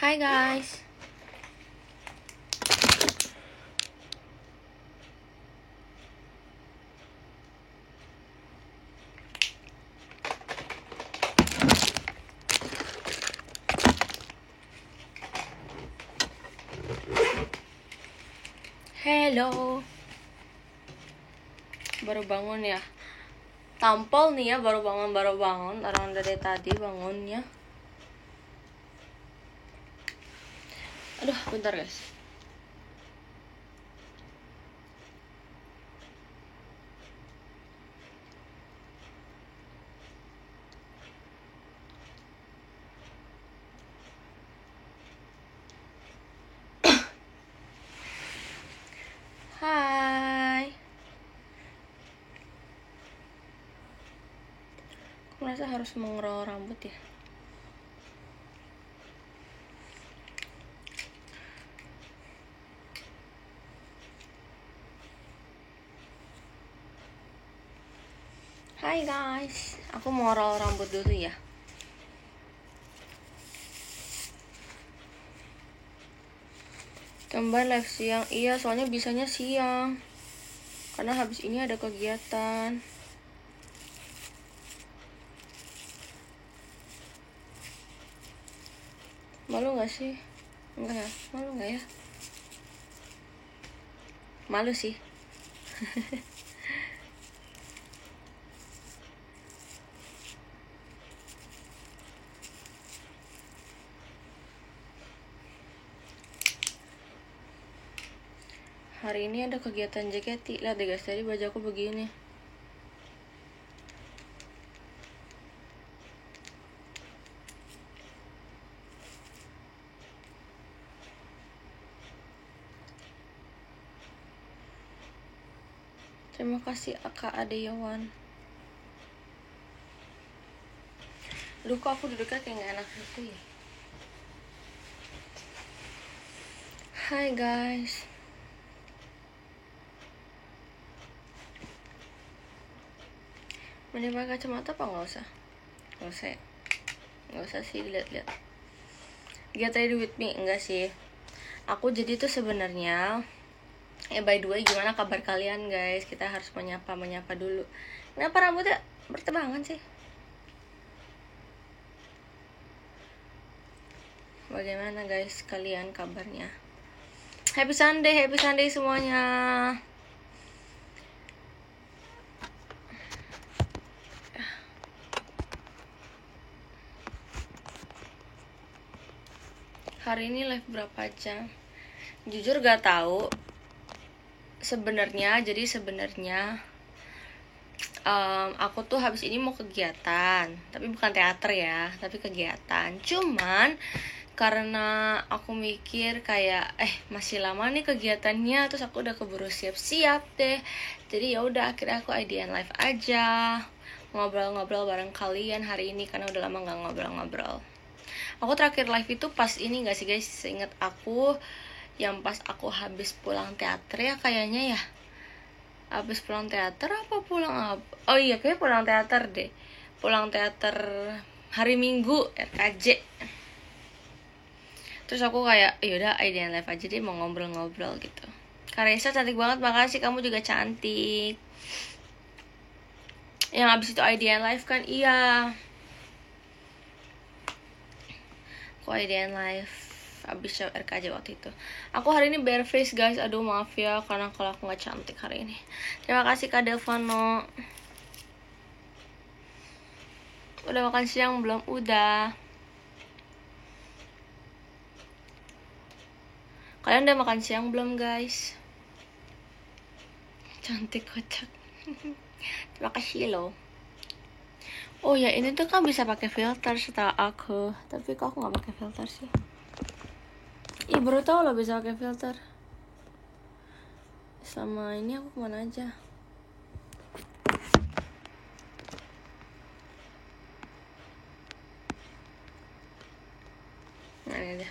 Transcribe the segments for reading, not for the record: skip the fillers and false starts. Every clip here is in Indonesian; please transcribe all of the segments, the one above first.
Hai guys. Hello. Baru bangun ya. Tampol nih ya, baru bangun. Orang dari tadi bangunnya. Aduh, bentar guys. Hai. Aku merasa harus mengerol rambut ya. Hai guys. Aku mau roll rambut dulu ya. Tumben live siang. Iya, soalnya bisanya siang. Karena habis ini ada kegiatan. Malu gak sih? Enggak ya? Malu gak ya? Malu sih. Hari ini ada kegiatan JKT. Lihat deh guys, tadi baju aku begini. Terima kasih Aka Adeyawan. Aduh, kok aku duduknya kayak gak enak gitu ya. Hai guys. Mending pakai kacamata apa nggak usah? Nggak usah sih, lihat-lihat. Get ready with me, enggak sih. Aku jadi tuh sebenarnya by the way, gimana kabar kalian guys? Kita harus menyapa dulu. Kenapa rambutnya bertebangan sih? Bagaimana guys kalian kabarnya? Happy Sunday semuanya. Hari ini live berapa jam? Jujur gak tahu. Sebenarnya aku tuh habis ini mau kegiatan, tapi bukan teater ya, tapi kegiatan. Cuman karena aku mikir kayak masih lama nih kegiatannya, terus aku udah keburu siap-siap deh. Jadi ya udah, akhirnya aku IDN live aja, ngobrol-ngobrol bareng kalian hari ini karena udah lama nggak ngobrol-ngobrol. Aku terakhir live itu pas ini nggak sih guys? Seingat aku yang pas aku habis pulang teater ya kayaknya ya. Habis pulang teater apa pulang apa? Oh iya, kayaknya pulang teater deh. Pulang teater hari Minggu RKJ. Terus aku kayak yaudah IDN live aja deh, mau ngobrol-ngobrol gitu. Karesa cantik banget, makasih, kamu juga cantik. Yang abis itu IDN live kan? Iya, aku IDN live abis show RKJ waktu itu. Aku hari ini bare face guys, aduh maaf ya karena kalau aku gak cantik hari ini. Terima kasih Kak Delvano. Udah makan siang belum? Udah. Kalian udah makan siang belum guys? Cantik kocak. Terima kasih loh. Oh ya, ini tuh kan bisa pakai filter setahu aku, tapi kok aku nggak pakai filter sih? Ih, baru tau loh bisa pakai filter. Sama ini aku kemana aja? Nah, ini aja.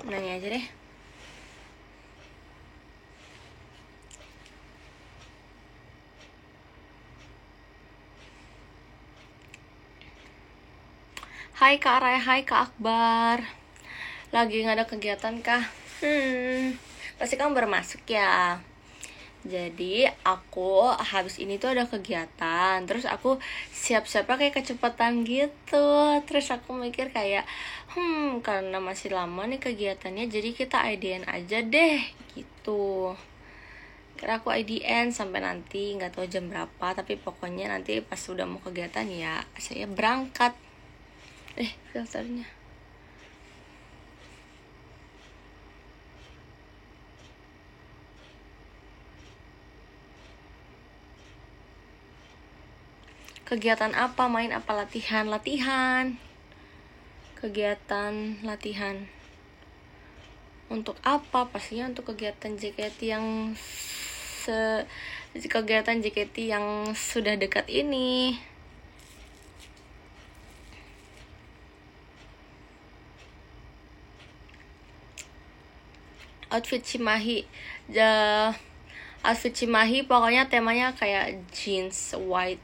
Nanya aja deh. Hai Kak Ray, hai Kak Akbar. Lagi nggak ada kegiatan kah? Pasti kamu baru masuk ya. Jadi aku habis ini tuh ada kegiatan. Terus aku siap-siapnya kayak kecepatan gitu. Terus aku mikir kayak karena masih lama nih kegiatannya, jadi kita IDN aja deh gitu. Kira aku IDN sampai nanti nggak tahu jam berapa, tapi pokoknya nanti pas sudah mau kegiatan ya saya berangkat. Daftarnya. Kegiatan apa? Main apa? Latihan. Kegiatan latihan. Untuk apa? Pastinya untuk kegiatan JKT yang sudah dekat ini. Outfit Cimahi pokoknya temanya kayak jeans white.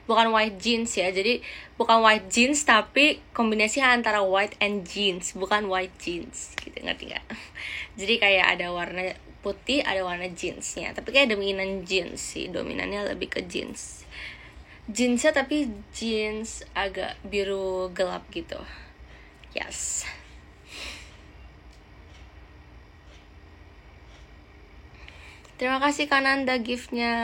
Bukan white jeans ya, jadi bukan white jeans tapi kombinasi antara white and jeans, bukan white jeans gitu, ngerti gak? Jadi kayak ada warna putih, ada warna jeansnya, tapi kayak dominan jeans sih, dominannya lebih ke jeansnya, tapi jeans agak biru gelap gitu. Yes. Terima kasih Kananda giftnya.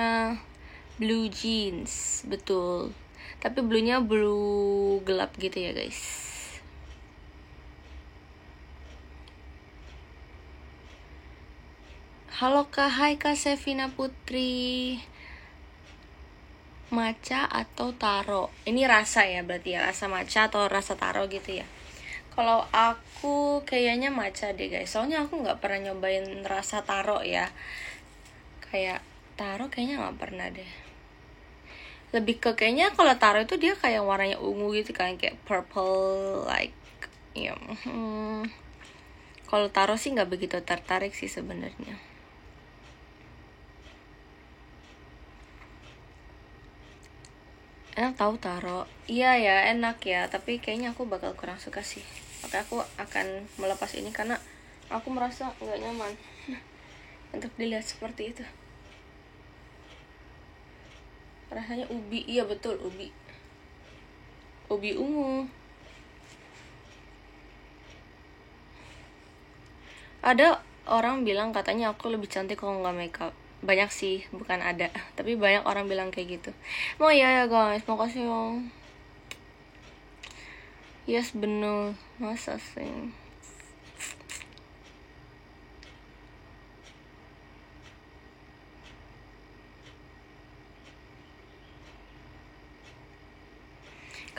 Blue jeans, betul. Tapi bluenya blue gelap gitu ya guys. Halo Kak, hai Kak Sevina Putri. Matcha atau taro? Ini rasa ya berarti ya, rasa matcha atau rasa taro gitu ya. Kalau aku kayaknya matcha deh guys. Soalnya aku nggak pernah nyobain rasa taro ya. Kayak taro kayaknya nggak pernah deh. Lebih ke kayaknya kalau taro itu dia kayak warnanya ungu gitu kan, kayak purple like ya. Kalau taro sih nggak begitu tertarik sih sebenarnya. Enak tahu taro. Iya ya, enak ya, tapi kayaknya aku bakal kurang suka sih. Maka aku akan melepas ini karena aku merasa nggak nyaman untuk dilihat seperti itu. Rasanya ubi, iya betul ubi ungu. Ada orang bilang katanya aku lebih cantik kalau nggak makeup. Banyak sih, bukan ada, tapi banyak orang bilang kayak gitu. Mau ya guys, makasih ya. Yes bener, masa sih.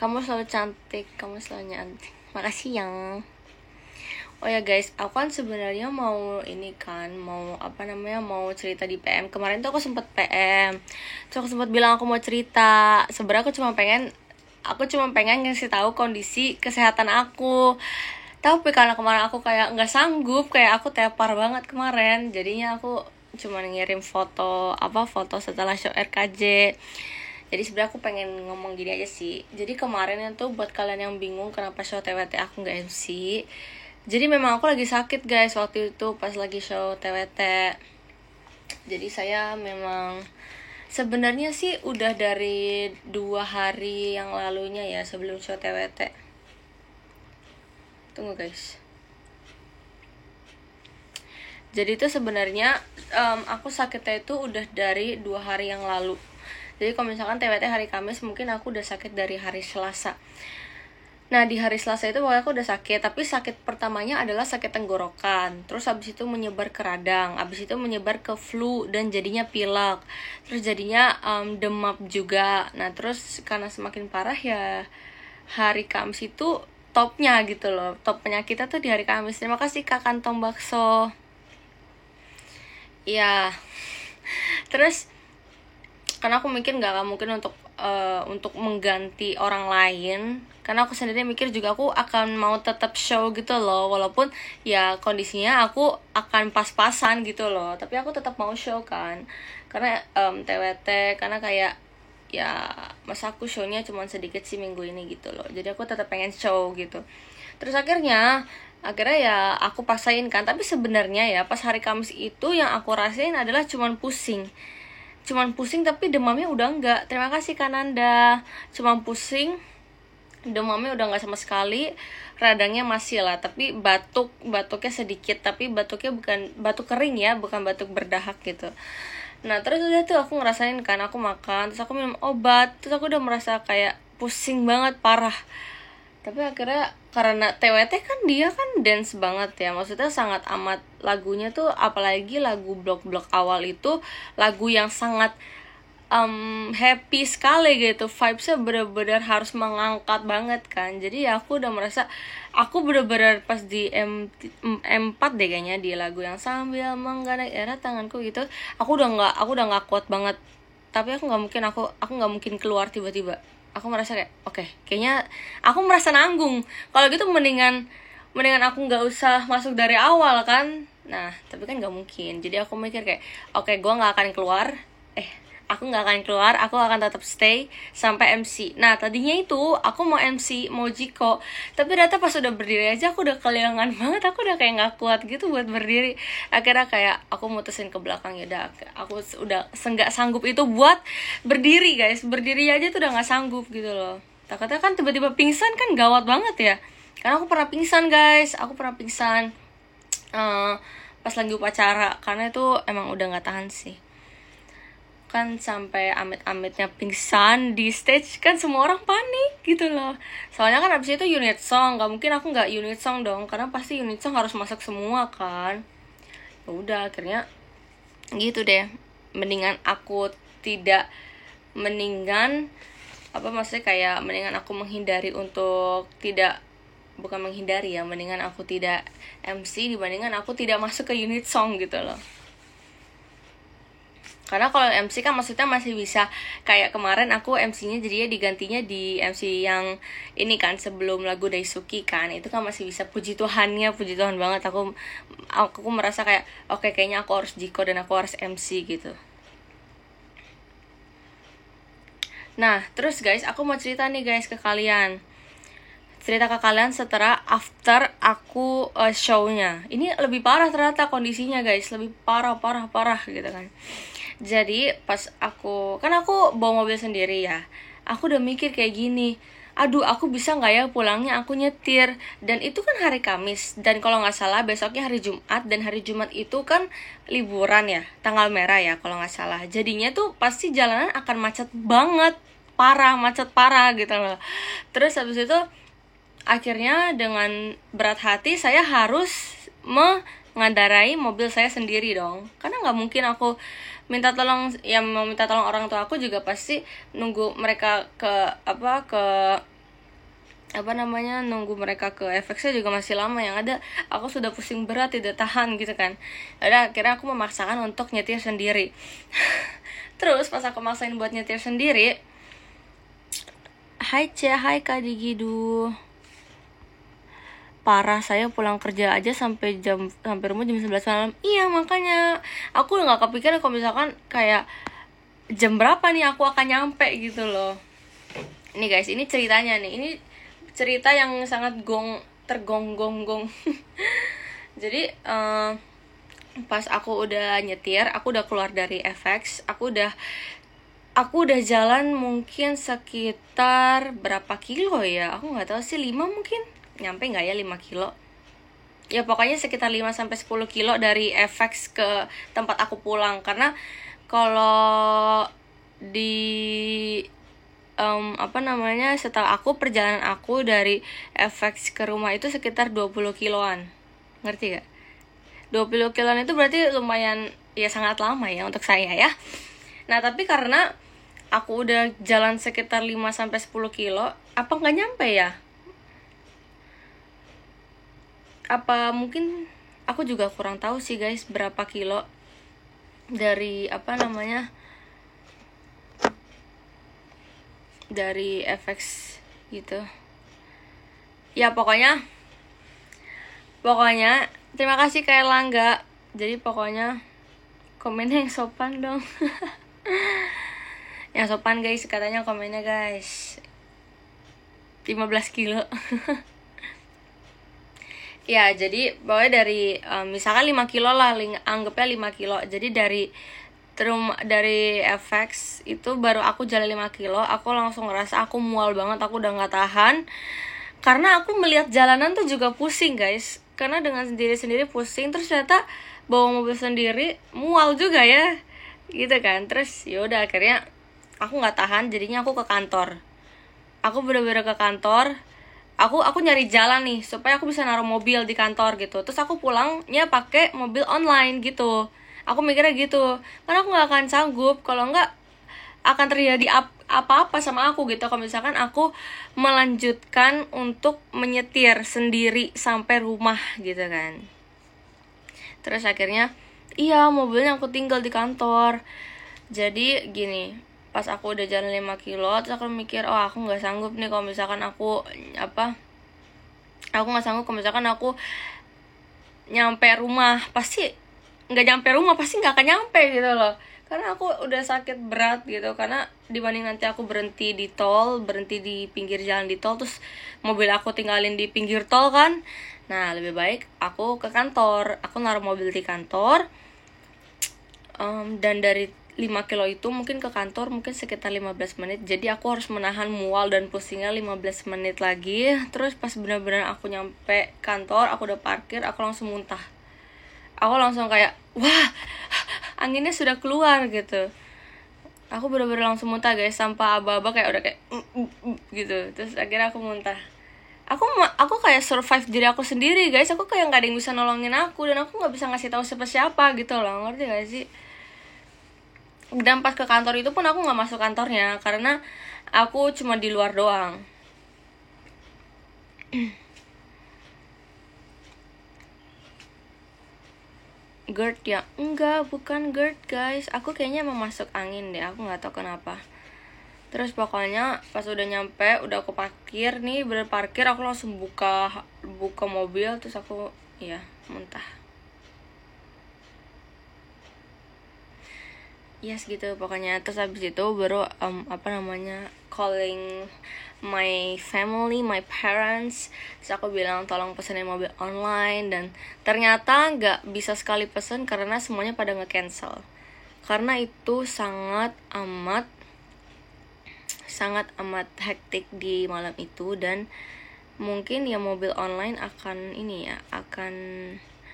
Kamu selalu cantik, kamu selalu cantik. Makasih ya. Oh ya guys, aku kan sebenarnya mau ini kan, mau cerita di PM. Kemarin tuh aku sempet PM. Terus aku sempet bilang aku mau cerita. Sebenarnya aku cuma pengen ngasih tahu kondisi kesehatan aku. Tapi karena kemarin aku kayak nggak sanggup, kayak aku tepar banget kemarin. Jadinya aku cuma ngirim foto setelah show RKJ. Jadi sebenarnya aku pengen ngomong gini aja sih. Jadi kemarin itu buat kalian yang bingung kenapa show TWT aku nggak MC. Jadi memang aku lagi sakit guys waktu itu pas lagi show TWT. Jadi saya memang sebenarnya sih udah dari 2 hari yang lalunya ya sebelum show TWT. Tunggu guys. Jadi itu sebenarnya aku sakitnya itu udah dari 2 hari yang lalu. Jadi kalau misalkan TWT hari Kamis, mungkin aku udah sakit dari hari Selasa. Nah di hari Selasa itu pokoknya aku udah sakit. Tapi sakit pertamanya adalah sakit tenggorokan. Terus habis itu menyebar ke radang. Habis itu menyebar ke flu dan jadinya pilek. Terus jadinya demam juga. Nah terus karena semakin parah ya hari Kamis itu topnya gitu loh. Top penyakitnya tuh di hari Kamis. Terima kasih Kak Kantong Bakso. Ya. Terus karena aku mikir nggak mungkin untuk mengganti orang lain, karena aku sendiri mikir juga aku akan mau tetap show gitu loh, walaupun ya kondisinya aku akan pas-pasan gitu loh, tapi aku tetap mau show kan, karena TWT, karena kayak ya masa aku show-nya cuma sedikit sih minggu ini gitu loh. Jadi aku tetap pengen show gitu. Terus akhirnya ya aku paksain kan. Tapi sebenarnya ya pas hari Kamis itu yang aku rasain adalah cuman pusing tapi demamnya udah enggak. Terima kasih Kananda. Cuman pusing, demamnya udah enggak sama sekali. Radangnya masih lah, tapi batuknya sedikit, tapi batuknya bukan batuk kering ya, bukan batuk berdahak gitu. Nah terus udah tuh aku ngerasain kan, aku makan, terus aku minum obat, terus aku udah merasa kayak pusing banget, parah. Tapi akhirnya karena TWT kan dia kan dance banget ya, maksudnya sangat amat lagunya tuh, apalagi lagu blok-blok awal itu lagu yang sangat happy sekali gitu, vibesnya bener-bener harus mengangkat banget kan. Jadi ya aku udah merasa, aku bener-bener pas di M4 deh kayaknya, di lagu yang sambil menggadang era tanganku gitu, aku udah nggak kuat banget. Tapi aku nggak mungkin keluar tiba-tiba. Aku merasa kayak oke, kayaknya aku merasa nanggung. Kalau gitu mendingan aku nggak usah masuk dari awal kan. Nah tapi kan nggak mungkin. Jadi aku mikir kayak oke, gue nggak akan keluar. Aku nggak akan keluar, aku akan tetap stay sampai MC. Nah tadinya itu aku mau MC, mau Jiko, tapi ternyata pas udah berdiri aja aku udah keliangan banget, aku udah kayak nggak kuat gitu buat berdiri. Akhirnya kayak aku mutusin ke belakang, ya udah aku udah nggak sanggup itu buat berdiri guys, berdiri aja tuh udah nggak sanggup gitu loh. Takutnya kan tiba-tiba pingsan kan gawat banget ya. Karena aku pernah pingsan guys, pas lagi upacara, karena itu emang udah nggak tahan sih. Kan sampai amit-amitnya pingsan di stage kan semua orang panik gitu loh. Soalnya kan abis itu unit song, gak mungkin aku gak unit song dong, karena pasti unit song harus masuk semua kan. Ya udah akhirnya gitu deh, mendingan aku mendingan aku menghindari untuk tidak, bukan menghindari ya, mendingan aku tidak MC dibandingkan aku tidak masuk ke unit song gitu loh. Karena kalau MC kan maksudnya masih bisa, kayak kemarin aku MC-nya jadinya digantinya di MC yang ini kan, sebelum lagu Daisuki kan, itu kan masih bisa, puji Tuhan banget. Aku merasa kayak oke, kayaknya aku harus Jiko dan aku harus MC gitu. Nah terus guys, aku mau cerita nih guys ke kalian, setelah after aku show-nya. Ini lebih parah ternyata kondisinya guys, lebih parah gitu kan. Jadi pas aku bawa mobil sendiri ya, aku udah mikir kayak gini, aduh aku bisa gak ya pulangnya aku nyetir. Dan itu kan hari Kamis, dan kalau gak salah besoknya hari Jumat, dan hari Jumat itu kan liburan ya, tanggal merah ya kalau gak salah. Jadinya tuh pasti jalanan akan macet banget, macet parah gitu loh. Terus habis itu akhirnya dengan berat hati saya harus mengendarai mobil saya sendiri dong, karena nggak mungkin aku minta tolong orang tua aku juga pasti nunggu mereka nunggu mereka ke FX-nya juga masih lama, yang ada aku sudah pusing berat tidak tahan gitu kan. Udah akhirnya aku memaksakan untuk nyetir sendiri. Terus pas aku maksain buat nyetir sendiri, hai Kak Digidu, parah, saya pulang kerja aja sampai rumah jam 11 malam. Iya makanya aku nggak kepikiran kalau misalkan kayak jam berapa nih aku akan nyampe gitu loh. Ini guys, ini ceritanya nih, ini cerita yang sangat tergonggong. Jadi pas aku udah nyetir, aku udah keluar dari FX, aku udah jalan mungkin sekitar berapa kilo ya, aku nggak tahu sih, 5 mungkin, nyampe nggak ya 5 kilo ya, pokoknya sekitar 5-10 kilo dari FX ke tempat aku pulang. Karena kalau di setelah perjalanan aku dari FX ke rumah itu sekitar 20 kiloan, ngerti gak? 20 kiloan itu berarti lumayan ya, sangat lama ya untuk saya ya. Nah tapi karena aku udah jalan sekitar 5-10 kilo, apa nggak nyampe ya? Apa mungkin aku juga kurang tahu sih guys berapa kilo dari dari FX gitu ya. Pokoknya terima kasih Kak Langga. Jadi pokoknya komennya yang sopan dong. Yang sopan guys, katanya komennya guys 15 kilo. Ya, jadi pokoknya dari misalkan 5 kilo lah, anggapnya 5 kilo. Jadi dari FX itu baru aku jalan 5 kilo, aku langsung ngerasa aku mual banget, aku udah gak tahan. Karena aku melihat jalanan tuh juga pusing guys, karena dengan sendiri-sendiri pusing, terus ternyata bawa mobil sendiri mual juga ya, gitu kan. Terus yaudah akhirnya aku nggak tahan, jadinya aku ke kantor. Aku bener-bener ke kantor. Aku nyari jalan nih supaya aku bisa naruh mobil di kantor gitu. Terus aku pulangnya pakai mobil online gitu. Aku mikirnya gitu, karena aku nggak akan sanggup kalau nggak akan terjadi apa-apa sama aku gitu kalau misalkan aku melanjutkan untuk menyetir sendiri sampai rumah gitu kan. Terus akhirnya iya, mobilnya aku tinggal di kantor. Jadi gini, pas aku udah jalan 5 kilo, terus aku mikir, oh aku nggak sanggup nih kalau misalkan aku nggak sanggup kalau misalkan aku nyampe rumah, pasti nggak akan nyampe gitu loh, karena aku udah sakit berat gitu. Karena dibanding nanti aku berhenti di pinggir jalan di tol, terus mobil aku tinggalin di pinggir tol kan. Nah, lebih baik aku ke kantor, aku naruh mobil di kantor. Dan dari 5 kilo itu mungkin ke kantor mungkin sekitar 15 menit. Jadi aku harus menahan mual dan pusingnya 15 menit lagi. Terus pas benar-benar aku nyampe kantor, aku udah parkir, aku langsung muntah. Aku langsung kayak, wah, anginnya sudah keluar gitu. Aku bener-bener langsung muntah guys, sampai aba-aba kayak udah kayak gitu. Terus akhirnya aku muntah. Aku kayak survive diri aku sendiri guys. Aku kayak nggak ada yang bisa nolongin aku, dan aku nggak bisa ngasih tahu siapa-siapa gitu loh, ngerti gak sih? Dan pas ke kantor itu pun aku nggak masuk kantornya, karena aku cuma di luar doang. GERD ya? Enggak, bukan GERD guys. Aku kayaknya mau masuk angin deh, aku nggak tahu kenapa. Terus pokoknya pas udah nyampe, udah aku parkir nih, bener parkir, aku langsung buka mobil, terus aku ya muntah. Yes gitu pokoknya. Terus habis itu baru calling my family, my parents. Terus aku bilang tolong pesenin mobil online, dan ternyata nggak bisa sekali pesen karena semuanya pada nge-cancel. Karena itu sangat amat hektik di malam itu, dan mungkin ya mobil online akan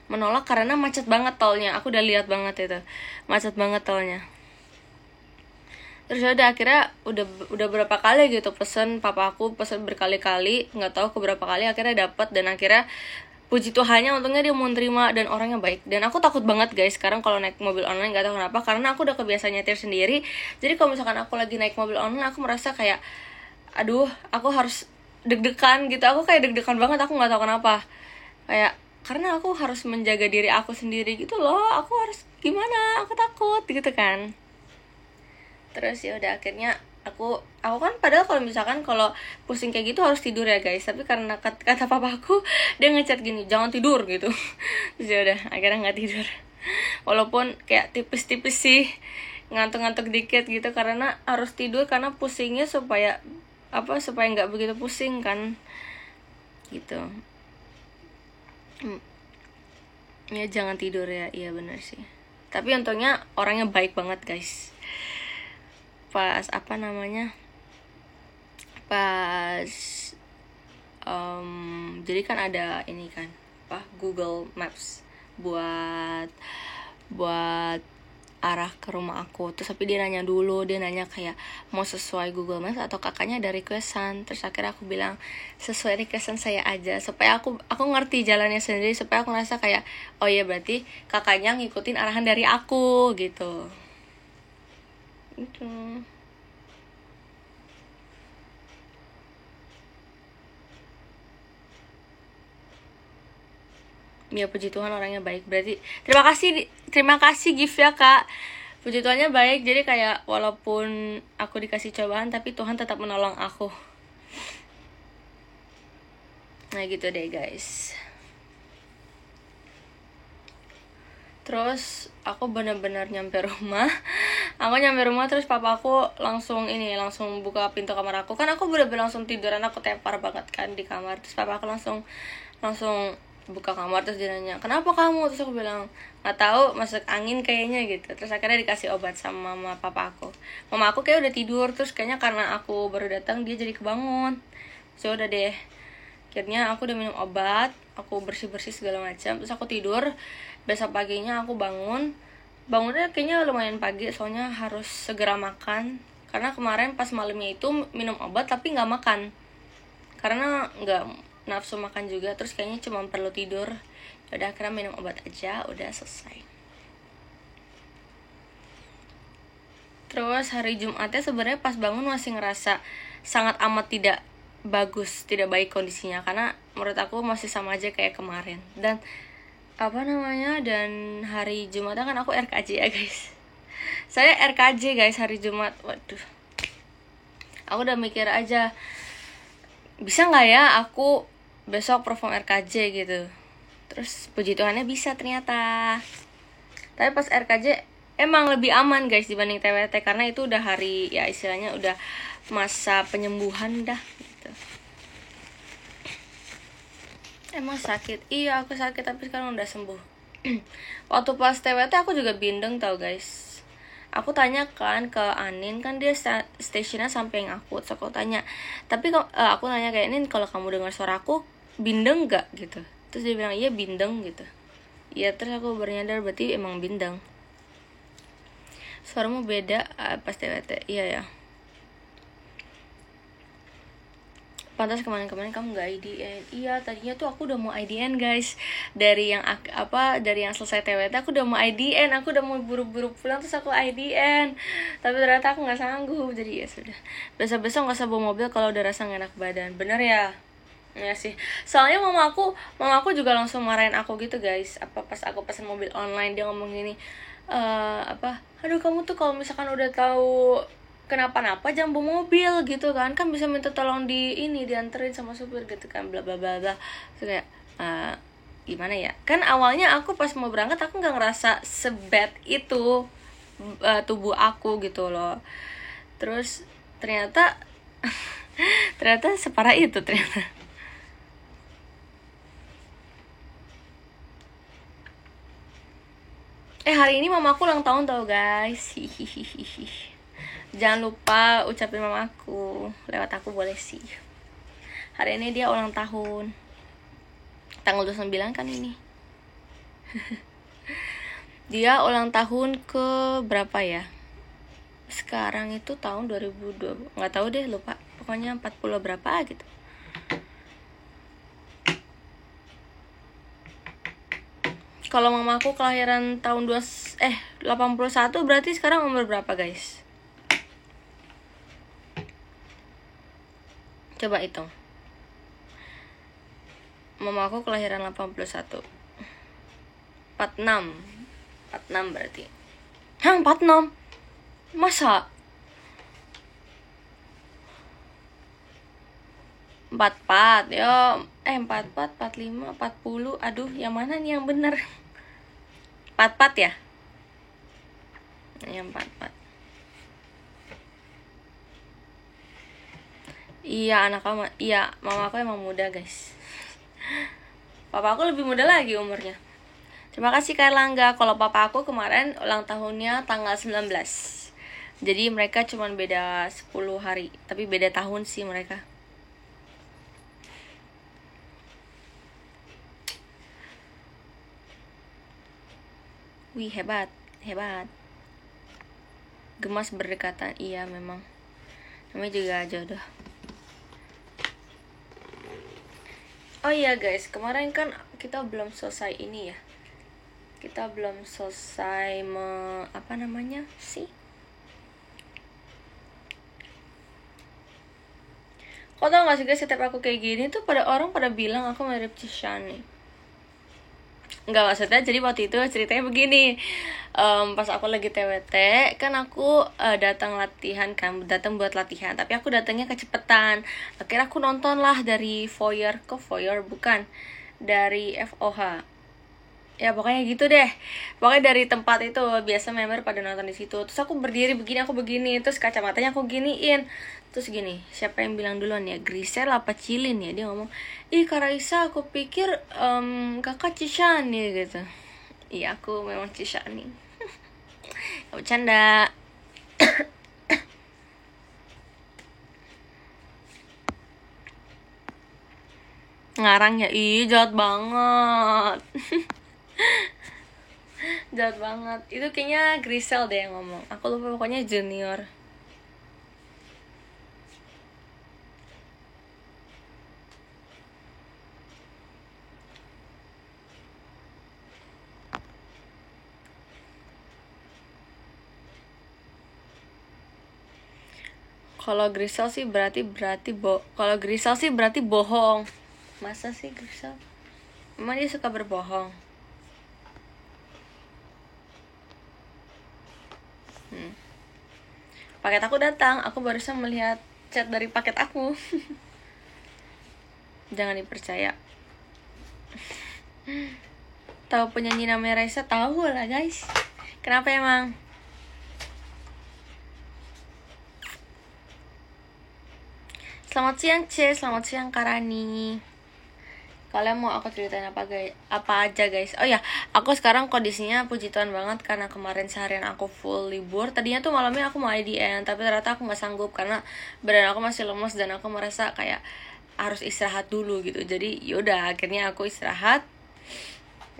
menolak karena macet banget tolnya. Aku udah lihat banget itu, macet banget tolnya. Terus udah akhirnya udah berapa kali gitu pesen, papa aku pesen berkali-kali, nggak tahu keberapa kali akhirnya dapat. Dan akhirnya puji Tuhannya untungnya dia mau terima, dan orangnya baik. Dan aku takut banget guys sekarang kalau naik mobil online, nggak tahu kenapa, karena aku udah kebiasaan nyetir sendiri. Jadi kalau misalkan aku lagi naik mobil online, aku merasa kayak aduh, aku harus deg-degan gitu. Aku kayak deg-degan banget, aku nggak tahu kenapa, kayak karena aku harus menjaga diri aku sendiri gitu loh. Aku harus gimana, aku takut gitu kan. Terus ya udah akhirnya aku kan padahal kalau misalkan kalau pusing kayak gitu harus tidur ya guys, tapi karena kata papaku, dia ngechat gini, jangan tidur gitu. Terus ya udah akhirnya nggak tidur, walaupun kayak tipis-tipis sih, ngantuk-ngantuk dikit gitu, karena harus tidur karena pusingnya supaya nggak begitu pusing kan gitu. Ya jangan tidur ya, iya benar sih. Tapi untungnya orangnya baik banget guys. Pas jadi kan ada ini kan Google Maps buat arah ke rumah aku. Terus tapi dia nanya kayak mau sesuai Google Maps atau kakaknya ada requestan. Terus akhirnya aku bilang sesuai requestan saya aja, supaya aku ngerti jalannya sendiri, supaya aku ngerasa kayak oh iya berarti kakaknya ngikutin arahan dari aku gitu. Itu ya, puji Tuhan orangnya baik. Berarti terima kasih gift ya kak, puji Tuhannya baik. Jadi kayak walaupun aku dikasih cobaan, tapi Tuhan tetap menolong aku. Nah gitu deh guys. Terus aku benar-benar nyampe rumah, Aku nyampe rumah terus papa aku langsung buka pintu kamar aku. Kan aku bener-bener langsung tiduran, aku tepar banget kan di kamar. Terus papa aku langsung buka kamar, terus dia nanya, "Kenapa kamu?" Terus aku bilang, "Nggak tahu, masuk angin kayaknya," gitu. Terus akhirnya dikasih obat sama mama papa aku. Mama aku kayak udah tidur, terus kayaknya karena aku baru datang dia jadi kebangun. So udah deh. Akhirnya aku udah minum obat, aku bersih-bersih segala macam, terus aku tidur. Besok paginya aku bangunnya kayaknya lumayan pagi, soalnya harus segera makan. Karena kemarin pas malamnya itu minum obat tapi nggak makan, karena nggak nafsu makan juga, terus kayaknya cuma perlu tidur. Udah akhirnya minum obat aja, udah selesai. Terus hari Jumatnya sebenarnya pas bangun masih ngerasa sangat amat tidak bagus, tidak baik kondisinya, karena menurut aku masih sama aja kayak kemarin. Dan dan hari Jumatnya kan aku RKJ ya guys. Saya RKJ guys hari Jumat. Waduh, aku udah mikir aja, bisa nggak ya aku besok perform RKJ gitu. Terus puji Tuhannya bisa ternyata. Tapi pas RKJ emang lebih aman guys dibanding TWT, karena itu udah hari, ya istilahnya udah masa penyembuhan dah gitu. Emang sakit? Iya aku sakit, tapi sekarang udah sembuh. Waktu pas TWT aku juga bindeng tau guys. Aku tanya kan ke Anin, kan dia stationnya samping aku. Terus aku tanya, aku nanya kayak, "Nin, kalau kamu dengar suara aku bindeng gak?" gitu. Terus dia bilang, "Iya bindeng," gitu. Iya, terus aku baru nyadar berarti emang bindeng. Suaramu beda pas TWT. Iya ya. Pantas kemarin-kemarin kamu gak IDN. Iya, tadinya tuh aku udah mau IDN guys. Dari yang selesai TWT aku udah mau IDN. Aku udah mau buru-buru pulang, terus aku IDN. Tapi ternyata aku gak sanggup. Jadi ya sudah, besok-besok gak usah bawa mobil kalau udah rasa gak enak badan. Bener ya? Ya sih. Soalnya mama aku juga langsung marahin aku gitu guys. Pas aku pesan mobil online, dia ngomong gini, "Aduh, kamu tuh kalau misalkan udah tahu kenapa-napa jangan bawa mobil gitu kan bisa minta tolong dianterin sama supir gitu kan, bla bla bla bla." Terus kayak gimana ya, kan awalnya aku pas mau berangkat aku nggak ngerasa sebad itu tubuh aku gitu loh. Terus ternyata ternyata separah itu ternyata. Hari ini mamaku ulang tahun tau guys. Hihihihi. Jangan lupa ucapin mamaku lewat aku boleh sih. Hari ini dia ulang tahun, tanggal 29 kan ini. Dia ulang tahun ke berapa ya? Sekarang itu tahun 2020, nggak tahu deh, lupa. Pokoknya 40 berapa gitu. Kalau mamaku kelahiran tahun 81, berarti sekarang umur berapa guys? Coba hitung. Mama aku kelahiran 81. 46 berarti. Hah, 46? Masa? 44, yo. 44, 45, 40. Aduh, yang mana nih yang bener? 44 ya? Yang 44. Iya, mama aku emang muda guys. Papa aku lebih muda lagi umurnya. Terima kasih Kak Erlangga. Kalau papa aku kemarin ulang tahunnya tanggal 19. Jadi mereka cuma beda 10 hari, tapi beda tahun sih mereka. Wih, hebat. Gemas berdekatan, iya memang. Namanya juga jodoh. Oh iya guys, kemarin kan kita belum selesai ini ya. Kita belum selesai Kau tau gak sih guys, setiap aku kayak gini tuh orang pada bilang aku mirip Cishani. Enggak, maksudnya jadi waktu itu ceritanya begini. Pas aku lagi TWT kan aku datang buat latihan, tapi aku datangnya kecepetan. Akhirnya aku nonton lah dari dari FOH, Ya pokoknya gitu deh. Pokoknya dari tempat itu biasa member pada nonton di situ. Terus aku berdiri begini, aku begini, terus kacamatanya aku giniin. Terus gini, siapa yang bilang duluan ya? Grisel apa Cilin ya? Dia ngomong, ih Kak Raisa, aku pikir kakak Cishani gitu. Iya, aku memang Cishani. Gak bercanda. Ngarang ya, ih jahat banget. Jahat banget. Itu kayaknya Grisel deh yang ngomong. Aku lupa, pokoknya junior. Kalau Grisel sih kalau Grisel sih berarti bohong. Masa sih Grisel? Emang dia suka berbohong? Paket aku datang, aku barusan melihat chat dari paket aku. Jangan dipercaya. Tahu penyanyi namanya Raisa? Tahu lah guys. Kenapa emang? Selamat siang C, selamat siang Karani. Kalian mau aku ceritain apa guys? Apa aja guys? Oh ya, aku sekarang kondisinya puji Tuhan banget karena kemarin seharian aku full libur. Tadinya tuh malamnya aku mau IDN, tapi ternyata aku nggak sanggup karena badan aku masih lemes dan aku merasa kayak harus istirahat dulu gitu. Jadi yaudah, akhirnya aku istirahat.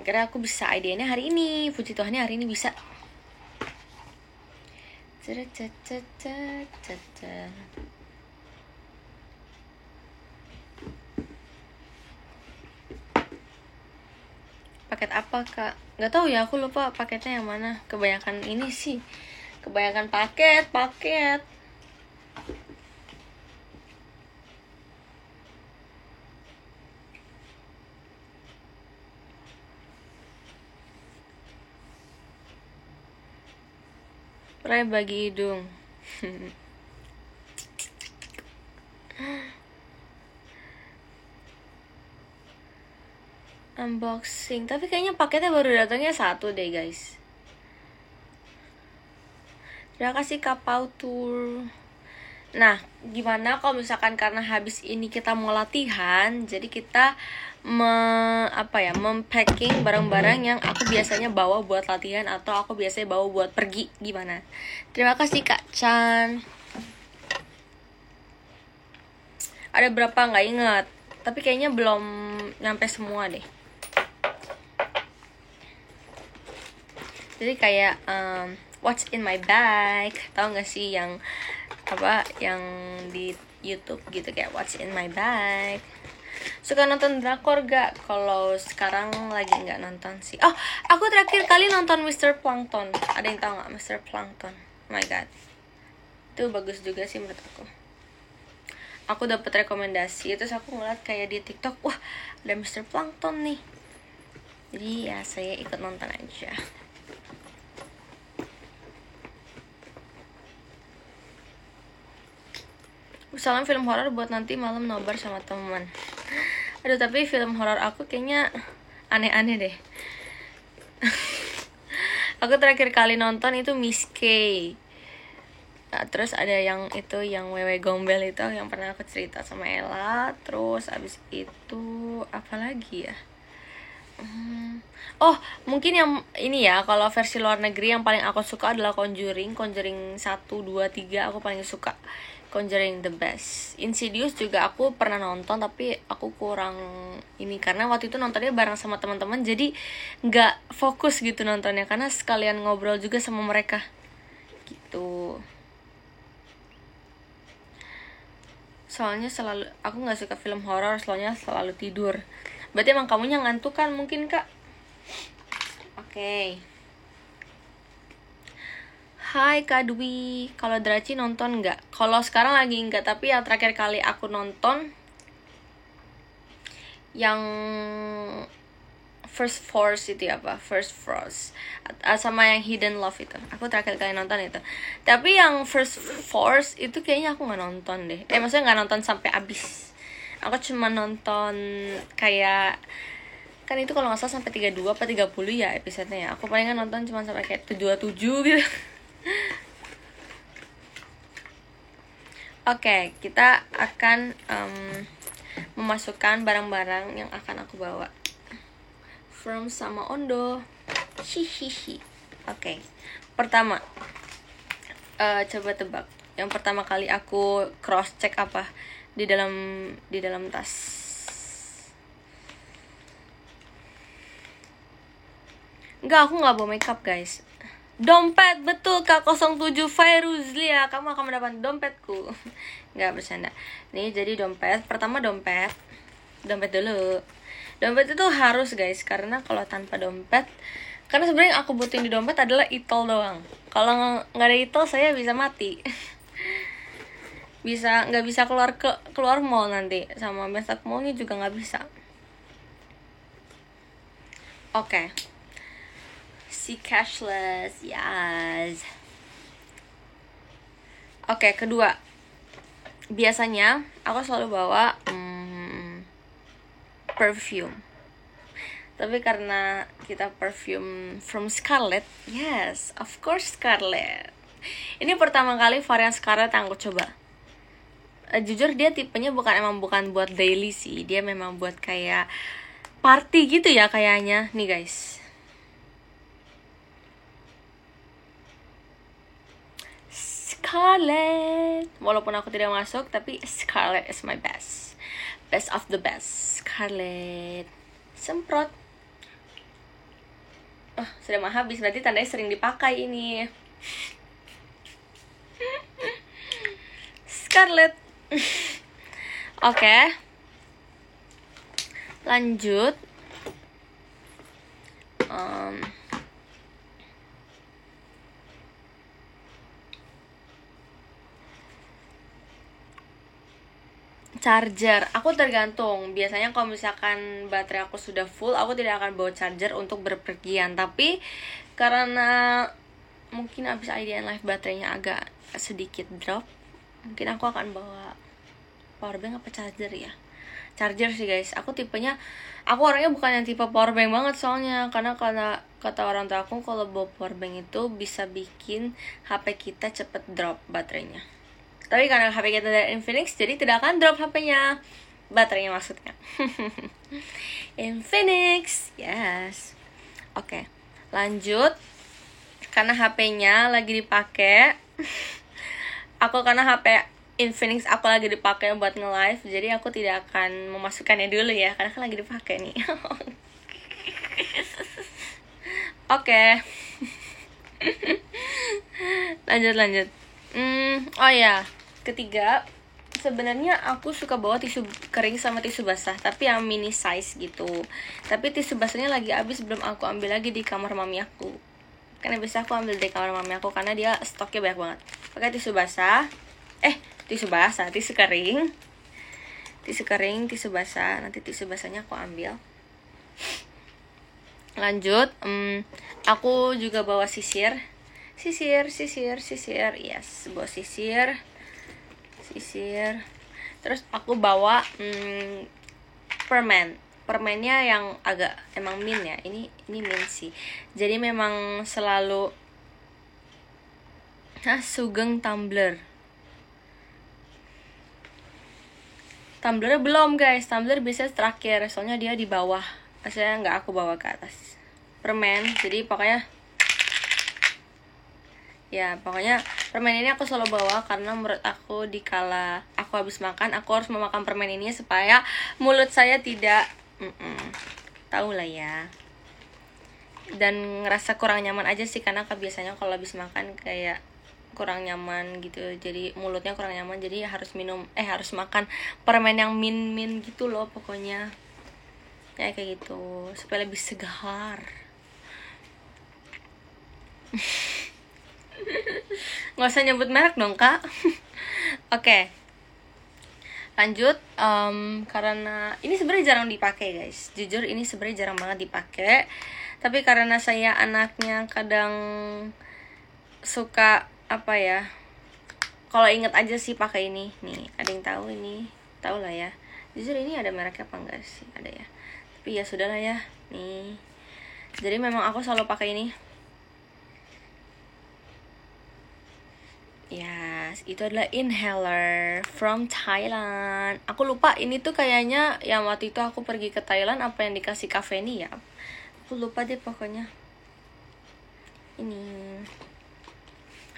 Akhirnya aku bisa IDN-nya hari ini. Puji Tuhannya hari ini bisa. Paket apa kak? Gak tahu ya, aku lupa paketnya yang mana. Kebanyakan ini sih, kebanyakan paket. Pernah bagi hidung. Unboxing, tapi kayaknya paketnya baru datangnya 1 deh guys. Terima kasih Kak Pau Tour. Nah, gimana kalau misalkan karena habis ini kita mau latihan, jadi kita mempacking barang-barang yang aku biasanya bawa buat latihan atau aku biasanya bawa buat pergi, gimana? Terima kasih Kak Chan. Ada berapa nggak ingat, tapi kayaknya belum nyampe semua deh. Jadi kayak what's in my bag, tau gak sih yang yang di YouTube gitu, kayak what's in my bag. Suka nonton drakor gak? Kalau sekarang lagi nggak nonton sih. Oh, aku terakhir kali nonton Mr. Plankton. Ada yang tahu nggak Mr. Plankton? Oh my god, itu bagus juga sih menurut aku. Aku dapat rekomendasi, terus aku ngeliat kayak di TikTok, wah ada Mr. Plankton nih. Jadi ya saya ikut nonton aja. Salam film horor buat nanti malam nobar sama teman. Aduh, tapi film horor aku kayaknya aneh-aneh deh. Aku terakhir kali nonton itu Miss K. Nah, terus ada yang itu, yang Wewe Gombel itu yang pernah aku cerita sama Ella. Terus abis itu apa lagi ya? Oh, mungkin yang ini ya, kalau versi luar negeri yang paling aku suka adalah Conjuring 1, 2, 3 aku paling suka. Conjuring the best. Insidious juga aku pernah nonton, tapi aku kurang ini karena waktu itu nontonnya bareng sama teman-teman, jadi nggak fokus gitu nontonnya karena sekalian ngobrol juga sama mereka gitu. Soalnya aku nggak suka film horor, soalnya selalu tidur. Berarti emang kamunya ngantuk kan mungkin kak? Oke. Hai Kak Dwi, kalau Draci nonton nggak? Kalau sekarang lagi nggak, tapi yang terakhir kali aku nonton yang First Force itu apa? First Force sama yang Hidden Love itu. Aku terakhir kali nonton itu. Tapi yang First Force itu kayaknya aku nggak nonton deh. Maksudnya nggak nonton sampai habis. Aku cuma nonton kayak Kan itu kalau nggak salah sampai 32 apa 30 ya episodenya ya. Aku palingan nonton cuma sampai kayak 27 gitu. Oke, kita akan memasukkan barang-barang yang akan aku bawa from sama Ondo. Hihihi. Oke, pertama coba tebak. Yang pertama kali aku cross check apa di dalam tas. Enggak, aku nggak bawa makeup guys. Dompet, betul Kak 07 Fairuzlia, kamu akan mendapat dompetku. Nggak, bercanda. Nih, jadi dompet. Pertama dompet dulu. Dompet itu harus guys, karena kalau tanpa dompet, karena sebenarnya yang aku butuhin di dompet adalah e-tol doang. Kalau nggak ada e-tol saya bisa mati. Nggak bisa keluar mall nanti, sama besok mallnya juga nggak bisa. Oke. Si cashless, yes. Oke, kedua, biasanya aku selalu bawa perfume. Tapi karena kita perfume from Scarlett, yes, of course Scarlett. Ini pertama kali varian Scarlett yang aku coba. Jujur dia tipenya bukan buat daily sih, dia memang buat kayak party gitu ya kayaknya. Nih guys, Scarlett. Walaupun aku tidak masuk, tapi Scarlett is my best of the best. Scarlett, semprot. Sudah mau habis, berarti tandanya sering dipakai ini. Scarlett. Oke. Lanjut. Charger, aku tergantung. Biasanya kalau misalkan baterai aku sudah full, aku tidak akan bawa charger untuk berpergian. Tapi karena mungkin abis IDN Live baterainya agak sedikit drop, mungkin aku akan bawa powerbank apa charger ya. Charger sih guys, aku orangnya bukan yang tipe powerbank banget soalnya. Karena kata orang tua aku, kalau bawa powerbank itu bisa bikin HP kita cepet drop baterainya. Tapi karena HP kita dari Infinix, jadi tidak akan drop HP-nya. Baterainya maksudnya. Infinix, yes. Oke, lanjut. Karena HP-nya lagi dipakai. Karena HP Infinix aku lagi dipakai buat nge-live, jadi aku tidak akan memasukkannya dulu ya, karena kan lagi dipakai nih. Oke. Lanjut. Oh ya, ketiga, sebenarnya aku suka bawa tisu kering sama tisu basah, tapi yang mini size gitu. Tapi tisu basahnya lagi habis, belum aku ambil lagi di kamar mami aku. Karena bisa aku ambil di kamar mami aku karena dia stoknya banyak banget. Pakai tisu kering, tisu basah. Nanti tisu basahnya aku ambil. Lanjut, aku juga bawa sisir. Yes, bawa sisir. Terus aku bawa permennya yang agak emang mint ya. Ini mint sih. Jadi memang selalu Sugeng tumbler. Tumblernya belum guys, tumbler biasanya terakhir, soalnya dia di bawah. Maksudnya nggak aku bawa ke atas. Permen, jadi pokoknya permen ini aku selalu bawa karena menurut aku dikala aku habis makan, aku harus memakan permen ini supaya mulut saya tidak tahu lah ya. Dan ngerasa kurang nyaman aja sih, karena biasanya kalau habis makan kayak kurang nyaman gitu, jadi mulutnya kurang nyaman, jadi harus makan permen yang mint gitu loh pokoknya. Ya kayak gitu, supaya lebih segar. Nggak usah nyebut merek dong kak. Oke. Lanjut, karena ini sebenarnya jarang dipakai guys. Jujur ini sebenarnya jarang banget dipakai. Tapi karena saya anaknya kadang suka kalau inget aja sih pakai ini. Nih, ada yang tahu ini? Tahu lah ya. Jujur ini ada mereknya apa enggak sih? Ada ya. Tapi ya sudahlah ya. Nih. Jadi memang aku selalu pakai ini. Yes, itu adalah inhaler from Thailand. Aku lupa ini tuh kayaknya yang waktu itu aku pergi ke Thailand apa yang dikasih Kaveni ya. Aku lupa deh pokoknya. Ini